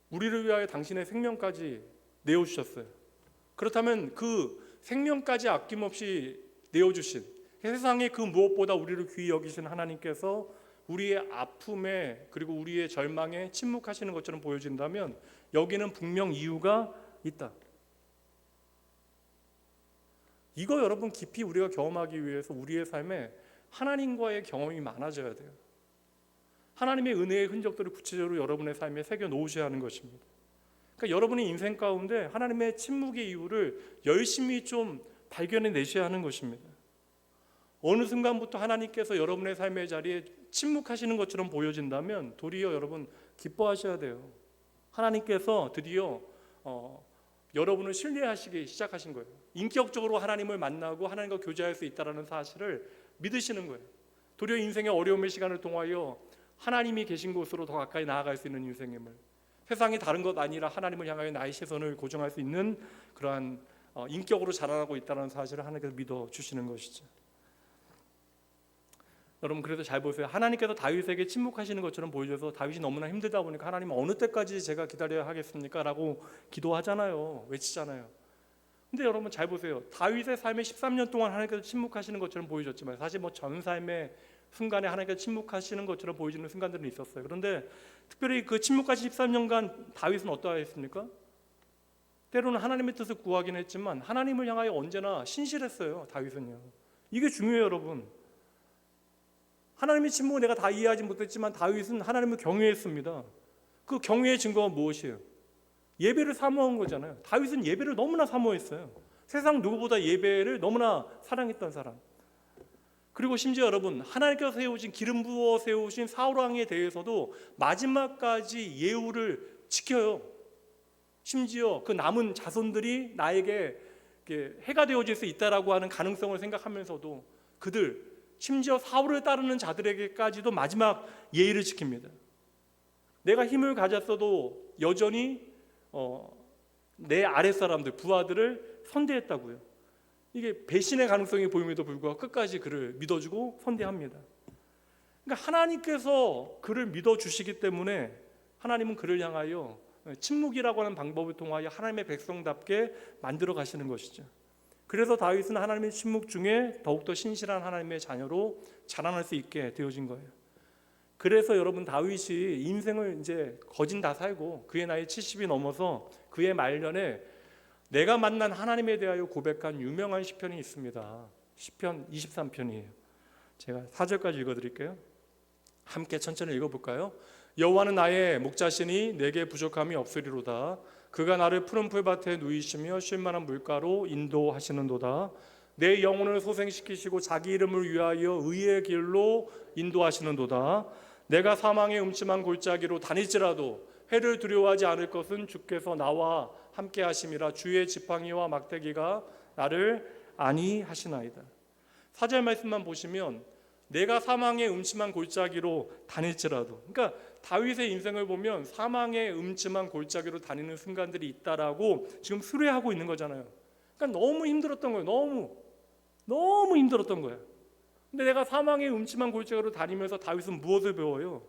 우리를 위하여 당신의 생명까지 내어주셨어요. 그렇다면 그 생명까지 아낌없이 내어주신, 세상의 그 무엇보다 우리를 귀히 여기신 하나님께서 우리의 아픔에 그리고 우리의 절망에 침묵하시는 것처럼 보여진다면 여기는 분명 이유가 있다. 이거 여러분 깊이 우리가 경험하기 위해서 우리의 삶에 하나님과의 경험이 많아져야 돼요. 하나님의 은혜의 흔적들을 구체적으로 여러분의 삶에 새겨 놓으셔야 하는 것입니다. 그러니까 여러분의 인생 가운데 하나님의 침묵의 이유를 열심히 좀 발견해 내셔야 하는 것입니다. 어느 순간부터 하나님께서 여러분의 삶의 자리에 침묵하시는 것처럼 보여진다면 도리어 여러분 기뻐하셔야 돼요. 하나님께서 드디어 여러분을 신뢰하시기 시작하신 거예요. 인격적으로 하나님을 만나고 하나님과 교제할 수 있다는 사실을 믿으시는 거예요. 도리어 인생의 어려움의 시간을 통하여 하나님이 계신 곳으로 더 가까이 나아갈 수 있는 인생임을, 세상이 다른 것 아니라 하나님을 향하여 나의 시선을 고정할 수 있는 그러한 인격으로 자라나고 있다는 사실을 하나님께서 믿어주시는 것이죠. 여러분 그래서 잘 보세요. 하나님께서 다윗에게 침묵하시는 것처럼 보여줘서 다윗이 너무나 힘들다 보니까 하나님 어느 때까지 제가 기다려야 하겠습니까? 라고 기도하잖아요. 외치잖아요. 근데 여러분 잘 보세요. 다윗의 삶에 13년 동안 하나님께서 침묵하시는 것처럼 보여줬지만 사실 전 삶의 순간에 하나님께서 침묵하시는 것처럼 보여지는 순간들은 있었어요. 그런데 특별히 그 침묵하신 13년간 다윗은 어떠했습니까? 때로는 하나님의 뜻을 구하긴 했지만 하나님을 향하여 언제나 신실했어요. 다윗은요. 이게 중요해요, 여러분. 하나님의 침묵을 내가 다 이해하지 못했지만 다윗은 하나님을 경외했습니다. 그 경외의 증거가 무엇이에요? 예배를 사모한 거잖아요. 다윗은 예배를 너무나 사모했어요. 세상 누구보다 예배를 너무나 사랑했던 사람. 그리고 심지어 여러분 하나님께서 세우신 기름 부어 세우신 사울 왕에 대해서도 마지막까지 예우를 지켜요. 심지어 그 남은 자손들이 나에게 해가 되어질 수 있다라고 하는 가능성을 생각하면서도 그들 심지어 사울을 따르는 자들에게까지도 마지막 예의를 지킵니다. 내가 힘을 가졌어도 여전히 내 아랫사람들 부하들을 선대했다고요. 이게 배신의 가능성이 보임에도 불구하고 끝까지 그를 믿어주고 선대합니다. 그러니까 하나님께서 그를 믿어주시기 때문에 하나님은 그를 향하여 침묵이라고 하는 방법을 통하여 하나님의 백성답게 만들어 가시는 것이죠. 그래서 다윗은 하나님의 침묵 중에 더욱더 신실한 하나님의 자녀로 자라날 수 있게 되어진 거예요. 그래서 여러분 다윗이 인생을 이제 거진 다 살고 그의 나이 70이 넘어서 그의 말년에 내가 만난 하나님에 대하여 고백한 유명한 시편이 있습니다. 시편 23편이에요. 제가 4절까지 읽어드릴게요. 함께 천천히 읽어볼까요? 여호와는 나의 목자시니 내게 부족함이 없으리로다. 그가 나를 푸른 풀밭에 누이시며 쉴만한 물가로 인도하시는도다. 내 영혼을 소생시키시고 자기 이름을 위하여 의의 길로 인도하시는도다. 내가 사망의 음침한 골짜기로 다닐지라도 해를 두려워하지 않을 것은 주께서 나와 함께 하심이라. 주의 지팡이와 막대기가 나를 안위하시나이다. 4절 말씀만 보시면 내가 사망의 음침한 골짜기로 다닐지라도, 그러니까 다윗의 인생을 보면 사망의 음침한 골짜기로 다니는 순간들이 있다라고 지금 수레하고 있는 거잖아요. 그러니까 너무 힘들었던 거예요. 너무 힘들었던 거예요. 근데 내가 사망의 음침한 골짜기로 다니면서 다윗은 무엇을 배워요?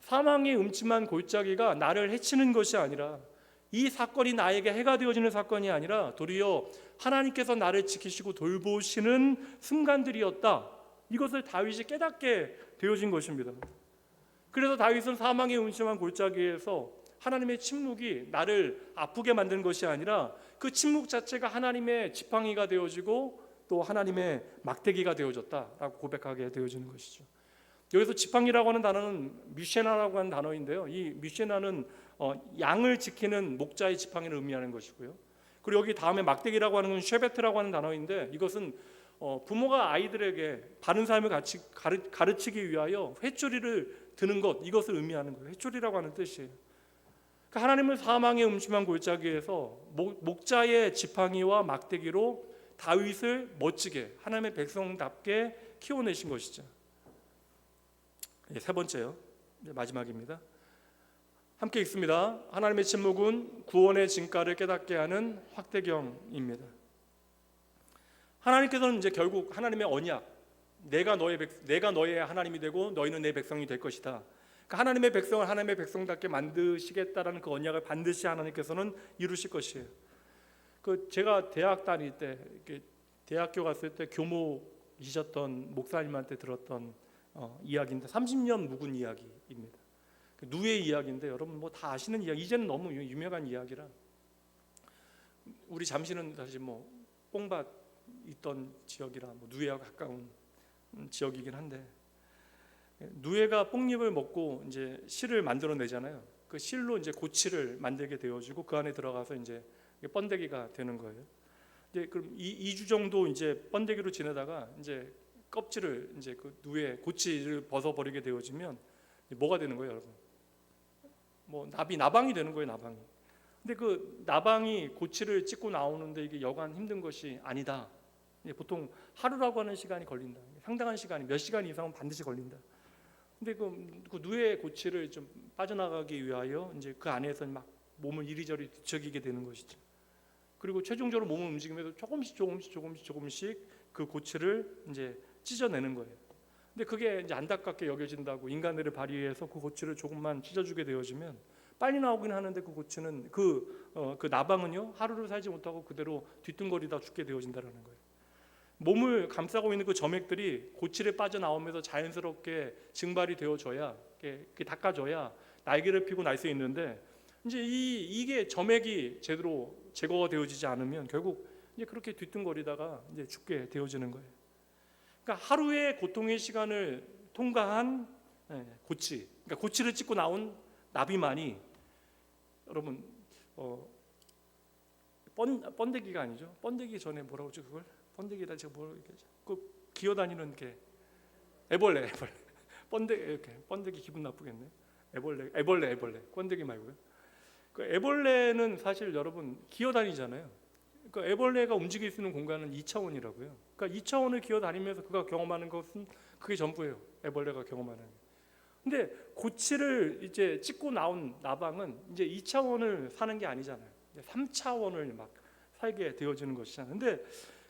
사망의 음침한 골짜기가 나를 해치는 것이 아니라, 이 사건이 나에게 해가 되어지는 사건이 아니라 도리어 하나님께서 나를 지키시고 돌보시는 순간들이었다. 이것을 다윗이 깨닫게 되어진 것입니다. 그래서 다윗은 사망의 음침한 골짜기에서 하나님의 침묵이 나를 아프게 만든 것이 아니라 그 침묵 자체가 하나님의 지팡이가 되어지고 또 하나님의 막대기가 되어졌다라고 고백하게 되어지는 것이죠. 여기서 지팡이라고 하는 단어는 뮤셰나라고 하는 단어인데요. 이 뮤셰나는 양을 지키는 목자의 지팡이를 의미하는 것이고요. 그리고 여기 다음에 막대기라고 하는 건 쉐베트라고 하는 단어인데 이것은 부모가 아이들에게 바른 삶을 가르치기 위하여 회초리를 드는 것, 이것을 의미하는 거예요. 회초리라고 하는 뜻이에요. 그러니까 하나님은 사망의 음침한 골짜기에서 목자의 지팡이와 막대기로 다윗을 멋지게 하나님의 백성답게 키워내신 것이죠. 세 번째요, 마지막입니다. 함께 읽습니다. 하나님의 침묵은 구원의 진가를 깨닫게 하는 확대경입니다. 하나님께서는 이제 결국 하나님의 언약, 내가 너의 하나님이 되고 너희는 내 백성이 될 것이다. 그러니까 하나님의 백성을 하나님의 백성답게 만드시겠다라는 그 언약을 반드시 하나님께서는 이루실 것이에요. 제가 대학 다닐 때, 대학교 갔을 때 교목이셨던 목사님한테 들었던 이야기인데, 30년 묵은 이야기입니다. 누의 이야기인데 여러분 뭐 다 아시는 이야기, 이제는 너무 유명한 이야기라. 우리 잠시는 사실 뭐 뽕밭 있던 지역이라 뭐 누에와 가까운 지역이긴 한데, 누에가 뽕잎을 먹고 이제 실을 만들어내잖아요. 그 실로 이제 고치를 만들게 되어지고 그 안에 들어가서 이제 번데기가 되는 거예요. 이제 그럼 2주 정도 이제 번데기로 지내다가 이제 껍질을 이제 그 누에 고치를 벗어버리게 되어지면 뭐가 되는 거예요, 여러분? 뭐 나방이 되는 거예요, 나방이. 근데 그 나방이 고치를 찢고 나오는데 이게 여간 힘든 것이 아니다. 보통 하루라고 하는 시간이 걸린다. 상당한 시간이, 몇 시간 이상은 반드시 걸린다. 근데 그 누에 고치를 좀 빠져나가기 위하여 이제 그 안에서 막 몸을 이리저리 뒤척이게 되는 것이죠. 그리고 최종적으로 몸을 움직이면서 조금씩 그 고치를 이제 찢어내는 거예요. 근데 그게 이제 안타깝게 여겨진다고 인간들을 발휘해서 그 고치를 조금만 찢어주게 되어지면 빨리 나오긴 하는데 그 고치는 그 나방은요 하루를 살지 못하고 그대로 뒤뚱거리다 죽게 되어진다라는 거예요. 몸을 감싸고 있는 그 점액들이 고치를 빠져나오면서 자연스럽게 증발이 되어져야, 이렇게 닦아져야 날개를 펴고 날 수 있는데, 이제 이게 점액이 제대로 제거가 되어지지 않으면 결국 이제 그렇게 뒤뚱거리다가 이제 죽게 되어지는 거예요. 그러니까 하루의 고통의 시간을 통과한 고치, 그러니까 고치를 찢고 나온 나비만이, 여러분 번데기가 아니죠. 번데기 전에 뭐라고 하죠 그걸? 번데기다 제가 뭐라고 얘기하죠? 그 기어다니는 게 애벌레. 번데기 기분 나쁘겠네. 애벌레. 번데기 말고요. 그 애벌레는 사실 여러분 기어다니잖아요. 그러니까 애벌레가 움직일 수 있는 공간은 2차원이라고요. 그러니까 2차원을 기어다니면서 그가 경험하는 것은 그게 전부예요. 애벌레가 경험하는. 근데 고치를 이제 찢고 나온 나방은 이제 2차원을 사는 게 아니잖아요. 3차원을 막 살게 되어지는 것이잖아요. 근데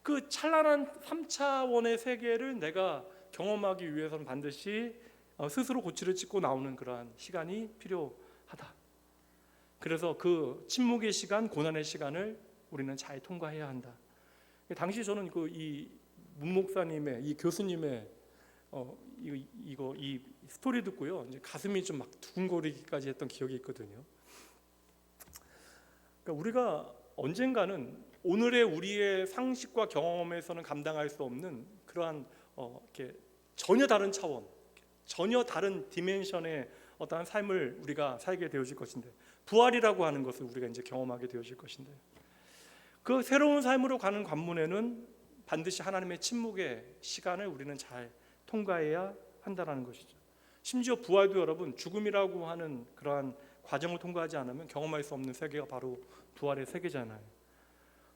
그 찬란한 3차원의 세계를 내가 경험하기 위해서는 반드시 스스로 고치를 찢고 나오는 그러한 시간이 필요하다. 그래서 그 침묵의 시간, 고난의 시간을 우리는 잘 통과해야 한다. 당시 저는 이 문목사님의, 이 교수님의 이 스토리 듣고요, 이제 가슴이 좀 막 두근거리기까지 했던 기억이 있거든요. 그러니까 우리가 언젠가는 오늘의 우리의 상식과 경험에서는 감당할 수 없는 그러한 이렇게 전혀 다른 차원, 전혀 다른 디멘션의 어떠한 삶을 우리가 살게 되어질 것인데, 부활이라고 하는 것을 우리가 이제 경험하게 되어질 것인데, 그 새로운 삶으로 가는 관문에는 반드시 하나님의 침묵의 시간을 우리는 잘 통과해야 한다는 것이죠. 심지어 부활도 여러분 죽음이라고 하는 그러한 과정을 통과하지 않으면 경험할 수 없는 세계가 바로 부활의 세계잖아요.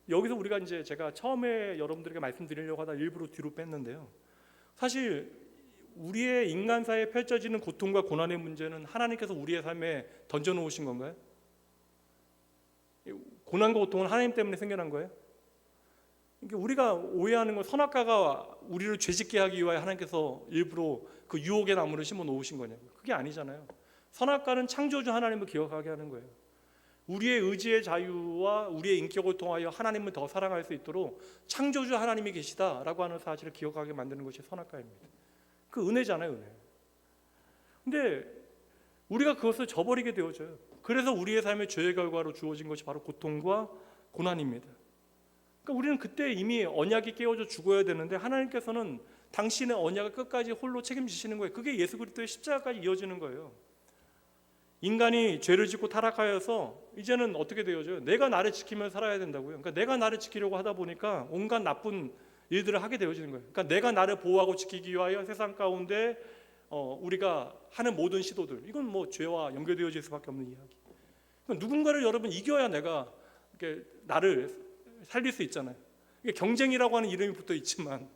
여기서 우리가 이제 제가 처음에 여러분들에게 말씀드리려고 하다 일부러 뒤로 뺐는데요. 사실 우리의 인간사에 펼쳐지는 고통과 고난의 문제는 하나님께서 우리의 삶에 던져놓으신 건가요? 고난과 고통은 하나님 때문에 생겨난 거예요? 우리가 오해하는 건 선악과가 우리를 죄짓게 하기 위하여 하나님께서 일부러 그 유혹의 나무를 심어 놓으신 거냐고요. 그게 아니잖아요. 선악과는 창조주 하나님을 기억하게 하는 거예요. 우리의 의지의 자유와 우리의 인격을 통하여 하나님을 더 사랑할 수 있도록 창조주 하나님이 계시다라고 하는 사실을 기억하게 만드는 것이 선악과입니다. 그 은혜잖아요, 은혜. 근데 우리가 그것을 저버리게 되어져요. 그래서 우리의 삶의 죄의 결과로 주어진 것이 바로 고통과 고난입니다. 그러니까 우리는 그때 이미 언약이 깨어져 죽어야 되는데 하나님께서는 당신의 언약을 끝까지 홀로 책임지시는 거예요. 그게 예수 그리스도의 십자가까지 이어지는 거예요. 인간이 죄를 짓고 타락하여서 이제는 어떻게 되어져요? 내가 나를 지키며 살아야 된다고요. 그러니까 내가 나를 지키려고 하다 보니까 온갖 나쁜 일들을 하게 되어지는 거예요. 그러니까 내가 나를 보호하고 지키기 위하여 세상 가운데 우리가 하는 모든 시도들, 이건 뭐 죄와 연결되어질 수밖에 없는 이야기. 그러니까 누군가를 여러분 이겨야 내가 이렇게 나를 살릴 수 있잖아요. 이게 경쟁이라고 하는 이름이 붙어 있지만,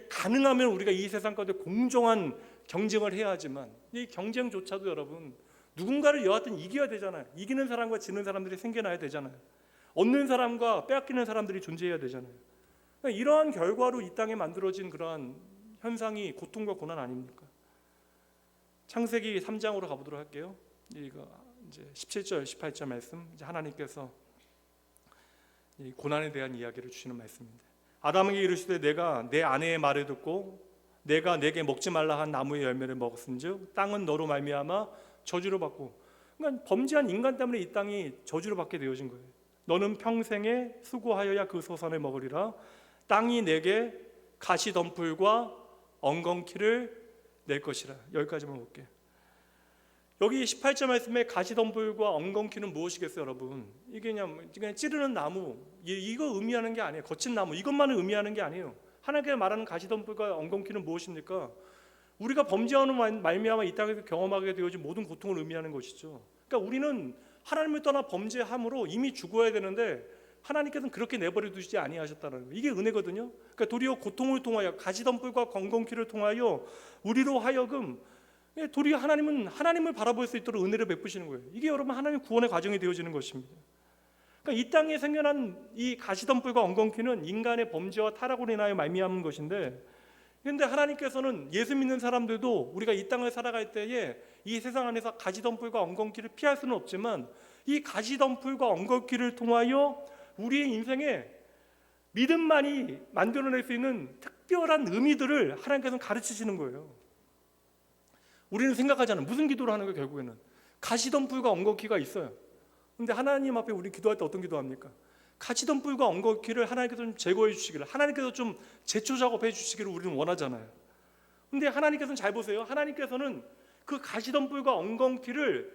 가능하면 우리가 이 세상 가운데 공정한 경쟁을 해야 하지만, 이 경쟁조차도 여러분 누군가를 여하튼 이겨야 되잖아요. 이기는 사람과 지는 사람들이 생겨나야 되잖아요. 얻는 사람과 빼앗기는 사람들이 존재해야 되잖아요. 그러니까 이러한 결과로 이 땅에 만들어진 그러한 현상이 고통과 고난 아닙니까? 창세기 3장으로 가보도록 할게요. 이거 이제 17절, 18절 말씀, 이제 하나님께서 이 고난에 대한 이야기를 주시는 말씀입니다. 아담에게 이르시되 내가 내 아내의 말을 듣고 내가 내게 먹지 말라 한 나무의 열매를 먹었은즉 땅은 너로 말미암아 저주를 받고, 그러니까 범죄한 인간 때문에 이 땅이 저주를 받게 되어진 거예요. 너는 평생에 수고하여야 그 소산을 먹으리라. 땅이 내게 가시덤불과 엉겅퀴를 낼 것이라. 여기까지만 볼게요. 여기 18절 말씀에 가시덤불과 엉겅퀴는 무엇이겠어요, 여러분? 이게 그냥 찌르는 나무, 이거 의미하는 게 아니에요. 거친 나무, 이것만을 의미하는 게 아니에요. 하나님께서 말하는 가시덤불과 엉겅퀴는 무엇입니까? 우리가 범죄하는 말미암아 이 땅에서 경험하게 되어진 모든 고통을 의미하는 것이죠. 그러니까 우리는 하나님을 떠나 범죄함으로 이미 죽어야 되는데 하나님께서는 그렇게 내버려 두시지 아니하셨다는 거예요. 이게 은혜거든요. 그러니까 도리어 고통을 통하여, 가시덤불과 엉겅퀴를 통하여 우리로 하여금 도리어 하나님을 바라볼 수 있도록 은혜를 베푸시는 거예요. 이게 여러분 하나님의 구원의 과정이 되어지는 것입니다. 그러니까 이 땅에 생겨난 이 가시덤불과 엉겅퀴는 인간의 범죄와 타락으로 인하여 말미암은 것인데, 그런데 하나님께서는 예수 믿는 사람들도 우리가 이 땅을 살아갈 때에 이 세상 안에서 가시덤불과 엉겅퀴를 피할 수는 없지만, 이 가시덤불과 엉겅퀴를 통하여 우리의 인생에 믿음만이 만들어낼 수 있는 특별한 의미들을 하나님께서는 가르치시는 거예요. 우리는 생각하잖아요. 무슨 기도를 하는 거예요? 결국에는 가시덤불과 엉겅퀴가 있어요. 근데 하나님 앞에 우리 기도할 때 어떤 기도합니까? 가시덤불과 엉겅퀴를 하나님께서 좀 제거해 주시기를, 하나님께서 좀 제초 작업해 주시기를 우리는 원하잖아요. 근데 하나님께서는 잘 보세요. 하나님께서는 그 가시덤불과 엉겅퀴를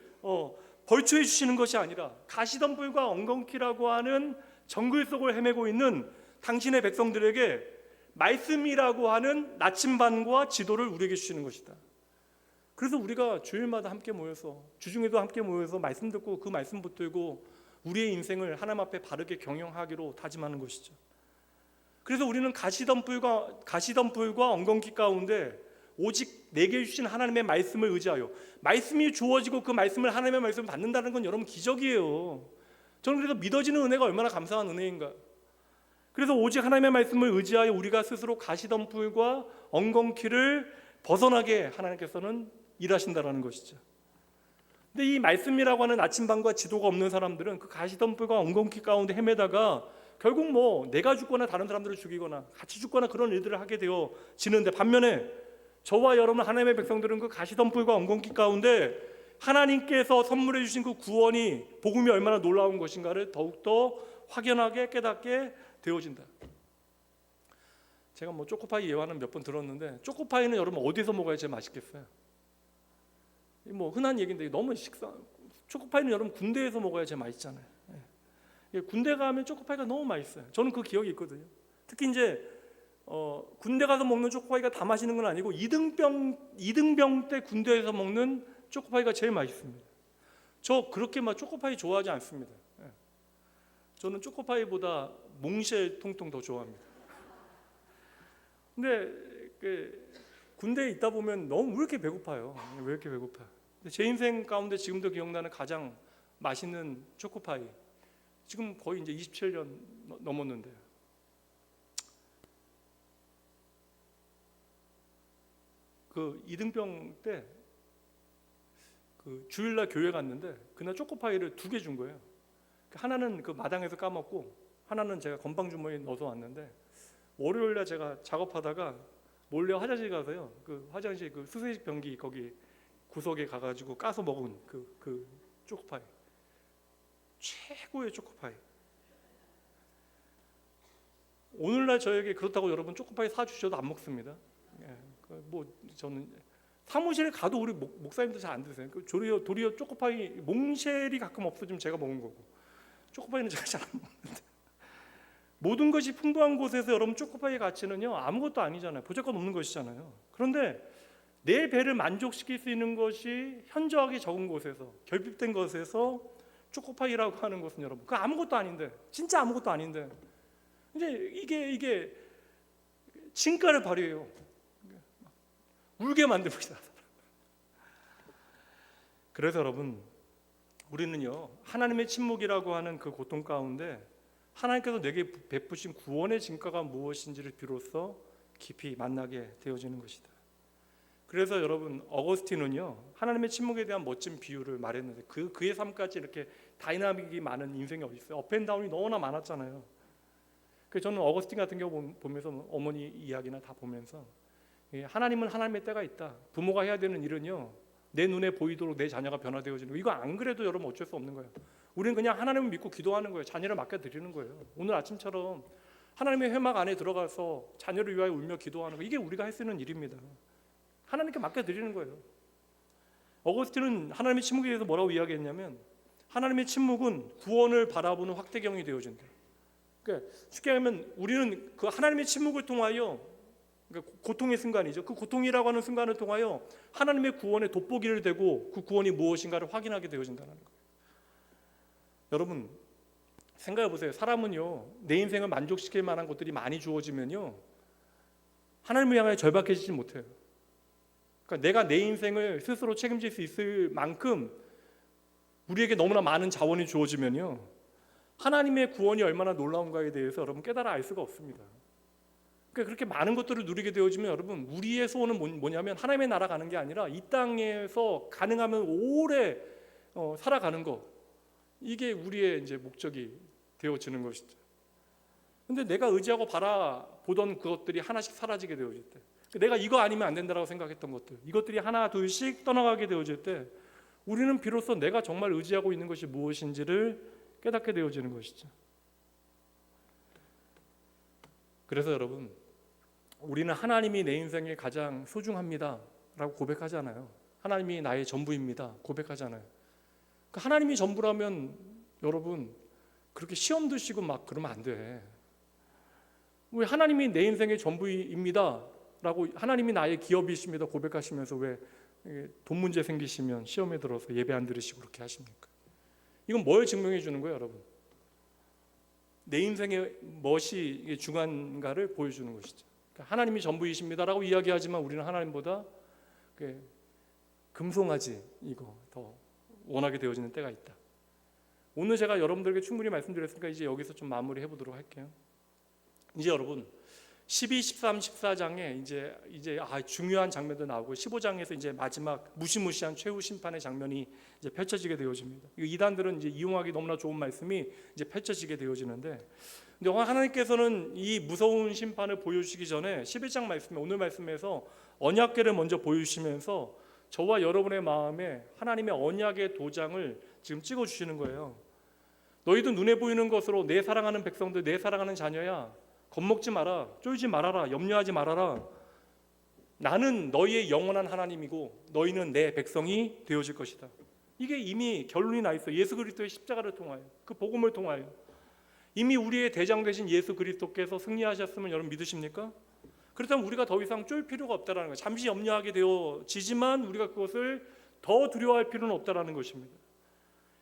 벌초해 주시는 것이 아니라 가시덤불과 엉겅퀴라고 하는 정글 속을 헤매고 있는 당신의 백성들에게 말씀이라고 하는 나침반과 지도를 우리에게 주시는 것이다. 그래서 우리가 주일마다 함께 모여서, 주중에도 함께 모여서 말씀 듣고 그 말씀 붙들고 우리의 인생을 하나님 앞에 바르게 경영하기로 다짐하는 것이죠. 그래서 우리는 가시덤불과 엉겅퀴 가운데 오직 내게 주신 하나님의 말씀을 의지하여, 말씀이 주어지고 그 말씀을, 하나님의 말씀을 받는다는 건 여러분 기적이에요. 저는 그래서 믿어지는 은혜가 얼마나 감사한 은혜인가. 그래서 오직 하나님의 말씀을 의지하여 우리가 스스로 가시덤불과 엉겅퀴를 벗어나게 하나님께서는 일하신다라는 것이죠. 근데 이 말씀이라고 하는 나침반과 지도가 없는 사람들은 그 가시덤불과 엉겅퀴 가운데 헤매다가 결국 내가 죽거나 다른 사람들을 죽이거나 같이 죽거나 그런 일들을 하게 되어지는데, 반면에 저와 여러분 하나님의 백성들은 그 가시덤불과 엉겅퀴 가운데 하나님께서 선물해 주신 그 구원이, 복음이 얼마나 놀라운 것인가를 더욱더 확연하게 깨닫게 되어진다. 제가 초코파이 예화는 몇 번 들었는데, 초코파이는 여러분 어디서 먹어야 제일 맛있겠어요? 흔한 얘기인데 너무 초코파이는 여러분 군대에서 먹어야 제일 맛있잖아요. 군대 가면 초코파이가 너무 맛있어요. 저는 그 기억이 있거든요. 특히 이제 군대 가서 먹는 초코파이가 다 맛있는 건 아니고 이등병 때 군대에서 먹는 초코파이가 제일 맛있습니다. 저 그렇게 초코파이 좋아하지 않습니다. 저는 초코파이보다 몽쉘 통통 더 좋아합니다. 근데 군대에 있다 보면 너무 왜 이렇게 배고파요? 왜 이렇게 배고파? 제 인생 가운데 지금도 기억나는 가장 맛있는 초코파이, 지금 거의 이제 27년 넘었는데요. 그 이등병 때 그 주일날 교회 갔는데 그날 초코파이를 2개 준 거예요. 하나는 그 마당에서 까먹고 하나는 제가 건방 주머니에 넣어서 왔는데, 월요일날 제가 작업하다가 몰래 화장실 가서요, 그 화장실 그 수세식 변기 거기 구석에 가가지고 까서 먹은 그 초코파이, 최고의 초코파이. 오늘날 저에게 그렇다고 여러분 초코파이 사주셔도 안 먹습니다. 저는 사무실에 가도 우리 목사님도 잘 안 드세요. 도리어 초코파이 몽쉘이 가끔 없어지면 제가 먹는 거고, 초코파이는 제가 잘 안 먹는데. 모든 것이 풍부한 곳에서 여러분 초코파이의 가치는요 아무것도 아니잖아요. 보잘것 없는 것이잖아요. 그런데 내 배를 만족시킬 수 있는 것이 현저하게 적은 곳에서, 결핍된 것에서 초코파이라고 하는 것은 여러분 그 아무것도 아닌데, 진짜 아무것도 아닌데 근데 이게 진가를 발휘해요. 울게 만듭니다. 그래서 여러분, 우리는요, 하나님의 침묵이라고 하는 그 고통 가운데 하나님께서 내게 베푸신 구원의 진가가 무엇인지를 비로소 깊이 만나게 되어지는 것이다. 그래서 여러분, 어거스틴은요, 하나님의 침묵에 대한 멋진 비유를 말했는데 그의 삶까지 이렇게 다이나믹이 많은 인생이 어디 있어요? 업앤다운이 너무나 많았잖아요. 그래서 저는 어거스틴 같은 경우 보면서, 어머니 이야기나 다 보면서, 하나님은 하나님의 때가 있다. 부모가 해야 되는 일은요, 내 눈에 보이도록 내 자녀가 변화되어지는 거. 이거 안 그래도 여러분 어쩔 수 없는 거예요. 우리는 그냥 하나님을 믿고 기도하는 거예요. 자녀를 맡겨드리는 거예요. 오늘 아침처럼 하나님의 회막 안에 들어가서 자녀를 위하여 울며 기도하는 거, 이게 우리가 할 수 있는 일입니다. 하나님께 맡겨드리는 거예요. 어거스틴은 하나님의 침묵에 대해서 뭐라고 이야기했냐면, 하나님의 침묵은 구원을 바라보는 확대경이 되어준다. 그러니까 쉽게 하면 우리는 그 하나님의 침묵을 통하여, 그러니까 고통의 순간이죠. 그 고통이라고 하는 순간을 통하여 하나님의 구원에 돋보기를 대고 그 구원이 무엇인가를 확인하게 되어진다는 거예요. 여러분, 생각해 보세요. 사람은요, 내 인생을 만족시킬 만한 것들이 많이 주어지면요, 하나님을 향해 절박해지지 못해요. 그러니까 내가 내 인생을 스스로 책임질 수 있을 만큼 우리에게 너무나 많은 자원이 주어지면요, 하나님의 구원이 얼마나 놀라운가에 대해서 여러분 깨달아 알 수가 없습니다. 그러니까 그렇게 많은 것들을 누리게 되어지면 여러분, 우리의 소원은 뭐냐면 하나님의 나라 가는 게 아니라 이 땅에서 가능하면 오래 살아가는 거, 이게 우리의 이제 목적이 되어지는 것이죠. 근데 내가 의지하고 바라보던 그것들이 하나씩 사라지게 되어질 때, 내가 이거 아니면 안 된다고 생각했던 것들, 이것들이 하나 둘씩 떠나가게 되어질 때, 우리는 비로소 내가 정말 의지하고 있는 것이 무엇인지를 깨닫게 되어지는 것이죠. 그래서 여러분, 우리는 하나님이 내 인생에 가장 소중합니다 라고 고백하잖아요. 하나님이 나의 전부입니다 고백하잖아요. 하나님이 전부라면 여러분, 그렇게 시험 드시고 막 그러면 안 돼. 왜 하나님이 내 인생의 전부입니다 라고, 하나님이 나의 기업이십니다 고백하시면서 왜 돈 문제 생기시면 시험에 들어서 예배 안 들으시고 그렇게 하십니까? 이건 뭘 증명해 주는 거예요, 여러분? 내 인생의 무엇이 중요한가를 보여주는 것이죠. 그러니까 하나님이 전부이십니다라고 이야기하지만 우리는 하나님보다 금송아지 이거 더 원하게 되어지는 때가 있다. 오늘 제가 여러분들에게 충분히 말씀드렸으니까 이제 여기서 좀 마무리해 보도록 할게요. 이제 여러분, 12, 13, 14장에 이제 중요한 장면도 나오고 15장에서 이제 마지막 무시무시한 최후 심판의 장면이 이제 펼쳐지게 되어집니다. 이단들은 이제 이용하기 너무나 좋은 말씀이 이제 펼쳐지게 되어지는데, 근데 하나님께서는 이 무서운 심판을 보여주시기 전에 11장 말씀에, 오늘 말씀에서 언약궤를 먼저 보여주시면서 저와 여러분의 마음에 하나님의 언약의 도장을 지금 찍어주시는 거예요. 너희도 눈에 보이는 것으로 내 사랑하는 백성들, 내 사랑하는 자녀야, 겁먹지 마라, 쫄지 말아라, 염려하지 말아라. 나는 너희의 영원한 하나님이고 너희는 내 백성이 되어질 것이다. 이게 이미 결론이 나 있어요. 예수 그리스도의 십자가를 통하여, 그 복음을 통하여 이미 우리의 대장 되신 예수 그리스도께서 승리하셨으면 여러분 믿으십니까? 그렇다면 우리가 더 이상 쫄 필요가 없다는 거예요. 잠시 염려하게 되어지지만 우리가 그것을 더 두려워할 필요는 없다는 것입니다.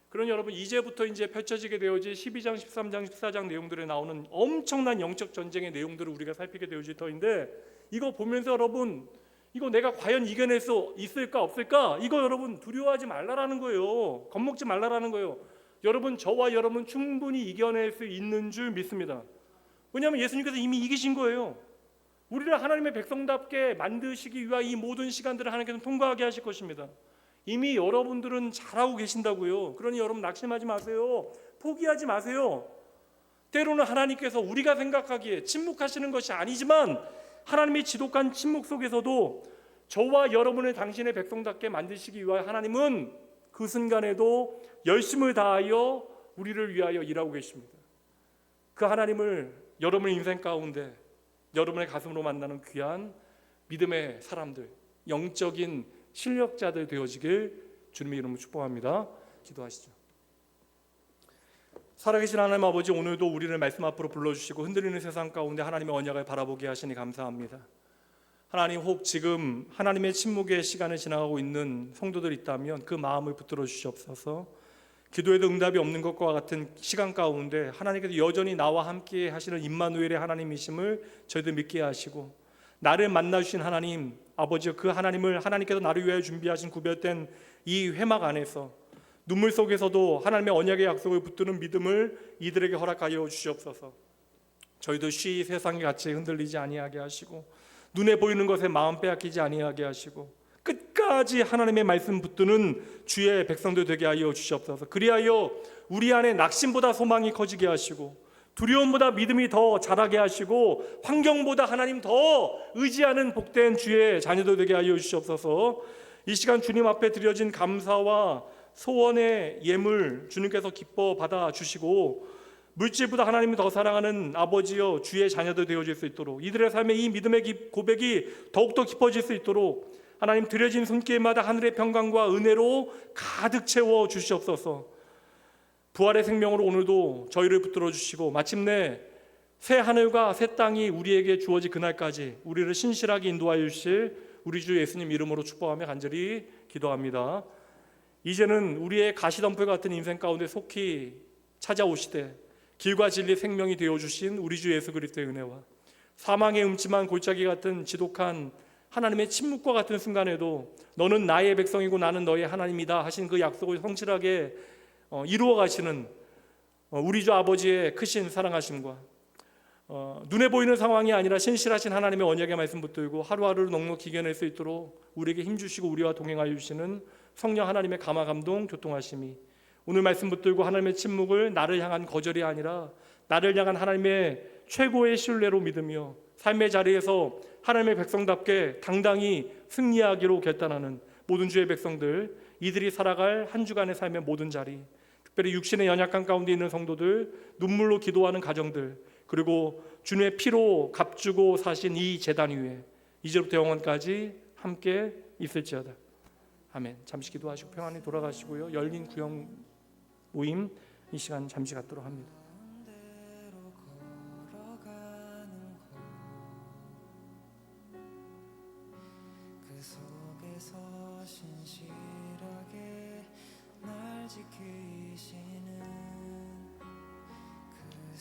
그러니 여러분, 이제부터 이제 펼쳐지게 되어질 12장, 13장, 14장 내용들에 나오는 엄청난 영적 전쟁의 내용들을 우리가 살피게 되어질 터인데, 이거 보면서 여러분, 이거 내가 과연 이겨낼 수 있을까 없을까? 이거 여러분 두려워하지 말라라는 거예요. 겁먹지 말라라는 거예요. 여러분, 저와 여러분 충분히 이겨낼 수 있는 줄 믿습니다. 왜냐하면 예수님께서 이미 이기신 거예요. 우리를 하나님의 백성답게 만드시기 위한 이 모든 시간들을 하나님께서 통과하게 하실 것입니다. 이미 여러분들은 잘하고 계신다고요. 그러니 여러분 낙심하지 마세요. 포기하지 마세요. 때로는 하나님께서 우리가 생각하기에 침묵하시는 것이 아니지만 하나님의 지독한 침묵 속에서도 저와 여러분을 당신의 백성답게 만드시기 위하여 하나님은 그 순간에도 열심을 다하여 우리를 위하여 일하고 계십니다. 그 하나님을 여러분의 인생 가운데 여러분의 가슴으로 만나는 귀한 믿음의 사람들, 영적인 실력자들 되어지길 주님의 이름으로 축복합니다. 기도하시죠. 살아계신 하나님 아버지, 오늘도 우리를 말씀 앞으로 불러주시고 흔들리는 세상 가운데 하나님의 언약을 바라보게 하시니 감사합니다. 하나님, 혹 지금 하나님의 침묵의 시간을 지나가고 있는 성도들 있다면 그 마음을 붙들어 주시옵소서. 기도에도 응답이 없는 것과 같은 시간 가운데 하나님께서 여전히 나와 함께 하시는 임마누엘의 하나님이심을 저희도 믿게 하시고, 나를 만나주신 하나님 아버지, 그 하나님을, 하나님께서 나를 위하여 준비하신 구별된 이 회막 안에서 눈물 속에서도 하나님의 언약의 약속을 붙드는 믿음을 이들에게 허락하여 주시옵소서. 저희도 쉬이 세상의 가치에 흔들리지 아니하게 하시고, 눈에 보이는 것에 마음 빼앗기지 아니하게 하시고, 끝까지 하나님의 말씀 붙드는 주의 백성들 되게 하여 주시옵소서. 그리하여 우리 안에 낙심보다 소망이 커지게 하시고, 두려움보다 믿음이 더 자라게 하시고, 환경보다 하나님 더 의지하는 복된 주의 자녀들 되게 하여 주시옵소서. 이 시간 주님 앞에 드려진 감사와 소원의 예물 주님께서 기뻐 받아 주시고, 물질보다 하나님을 더 사랑하는 아버지여 주의 자녀들 되어질 수 있도록, 이들의 삶에 이 믿음의 고백이 더욱더 깊어질 수 있도록 하나님 드려진 손길마다 하늘의 평강과 은혜로 가득 채워 주시옵소서. 부활의 생명으로 오늘도 저희를 붙들어 주시고, 마침내 새 하늘과 새 땅이 우리에게 주어질 그날까지 우리를 신실하게 인도하여 주실 우리 주 예수님 이름으로 축복하며 간절히 기도합니다. 이제는 우리의 가시덤불 같은 인생 가운데 속히 찾아오시되 길과 진리 생명이 되어주신 우리 주 예수 그리스도의 은혜와 사망의 음침한 골짜기 같은 지독한 하나님의 침묵과 같은 순간에도 너는 나의 백성이고 나는 너의 하나님이다 하신 그 약속을 성실하게 이루어 가시는 우리 주 아버지의 크신 사랑하심과 눈에 보이는 상황이 아니라 신실하신 하나님의 언약의 말씀 붙들고 하루하루를 넉넉히 이겨낼 수 있도록 우리에게 힘주시고 우리와 동행하여 주시는 성령 하나님의 감화 감동 교통하심이 오늘 말씀 붙들고 하나님의 침묵을 나를 향한 거절이 아니라 나를 향한 하나님의 최고의 신뢰로 믿으며 삶의 자리에서 하나님의 백성답게 당당히 승리하기로 결단하는 모든 주의 백성들, 이들이 살아갈 한 주간의 삶의 모든 자리, 특별히 육신의 연약한 가운데 있는 성도들, 눈물로 기도하는 가정들, 그리고 주님의 피로 값주고 사신 이 제단 위에 이제부터 영원까지 함께 있을지어다. 아멘. 잠시 기도하시고 평안히 돌아가시고요. 열린 구역 모임 이 시간 잠시 갖도록 합니다. 그 속에서 신실한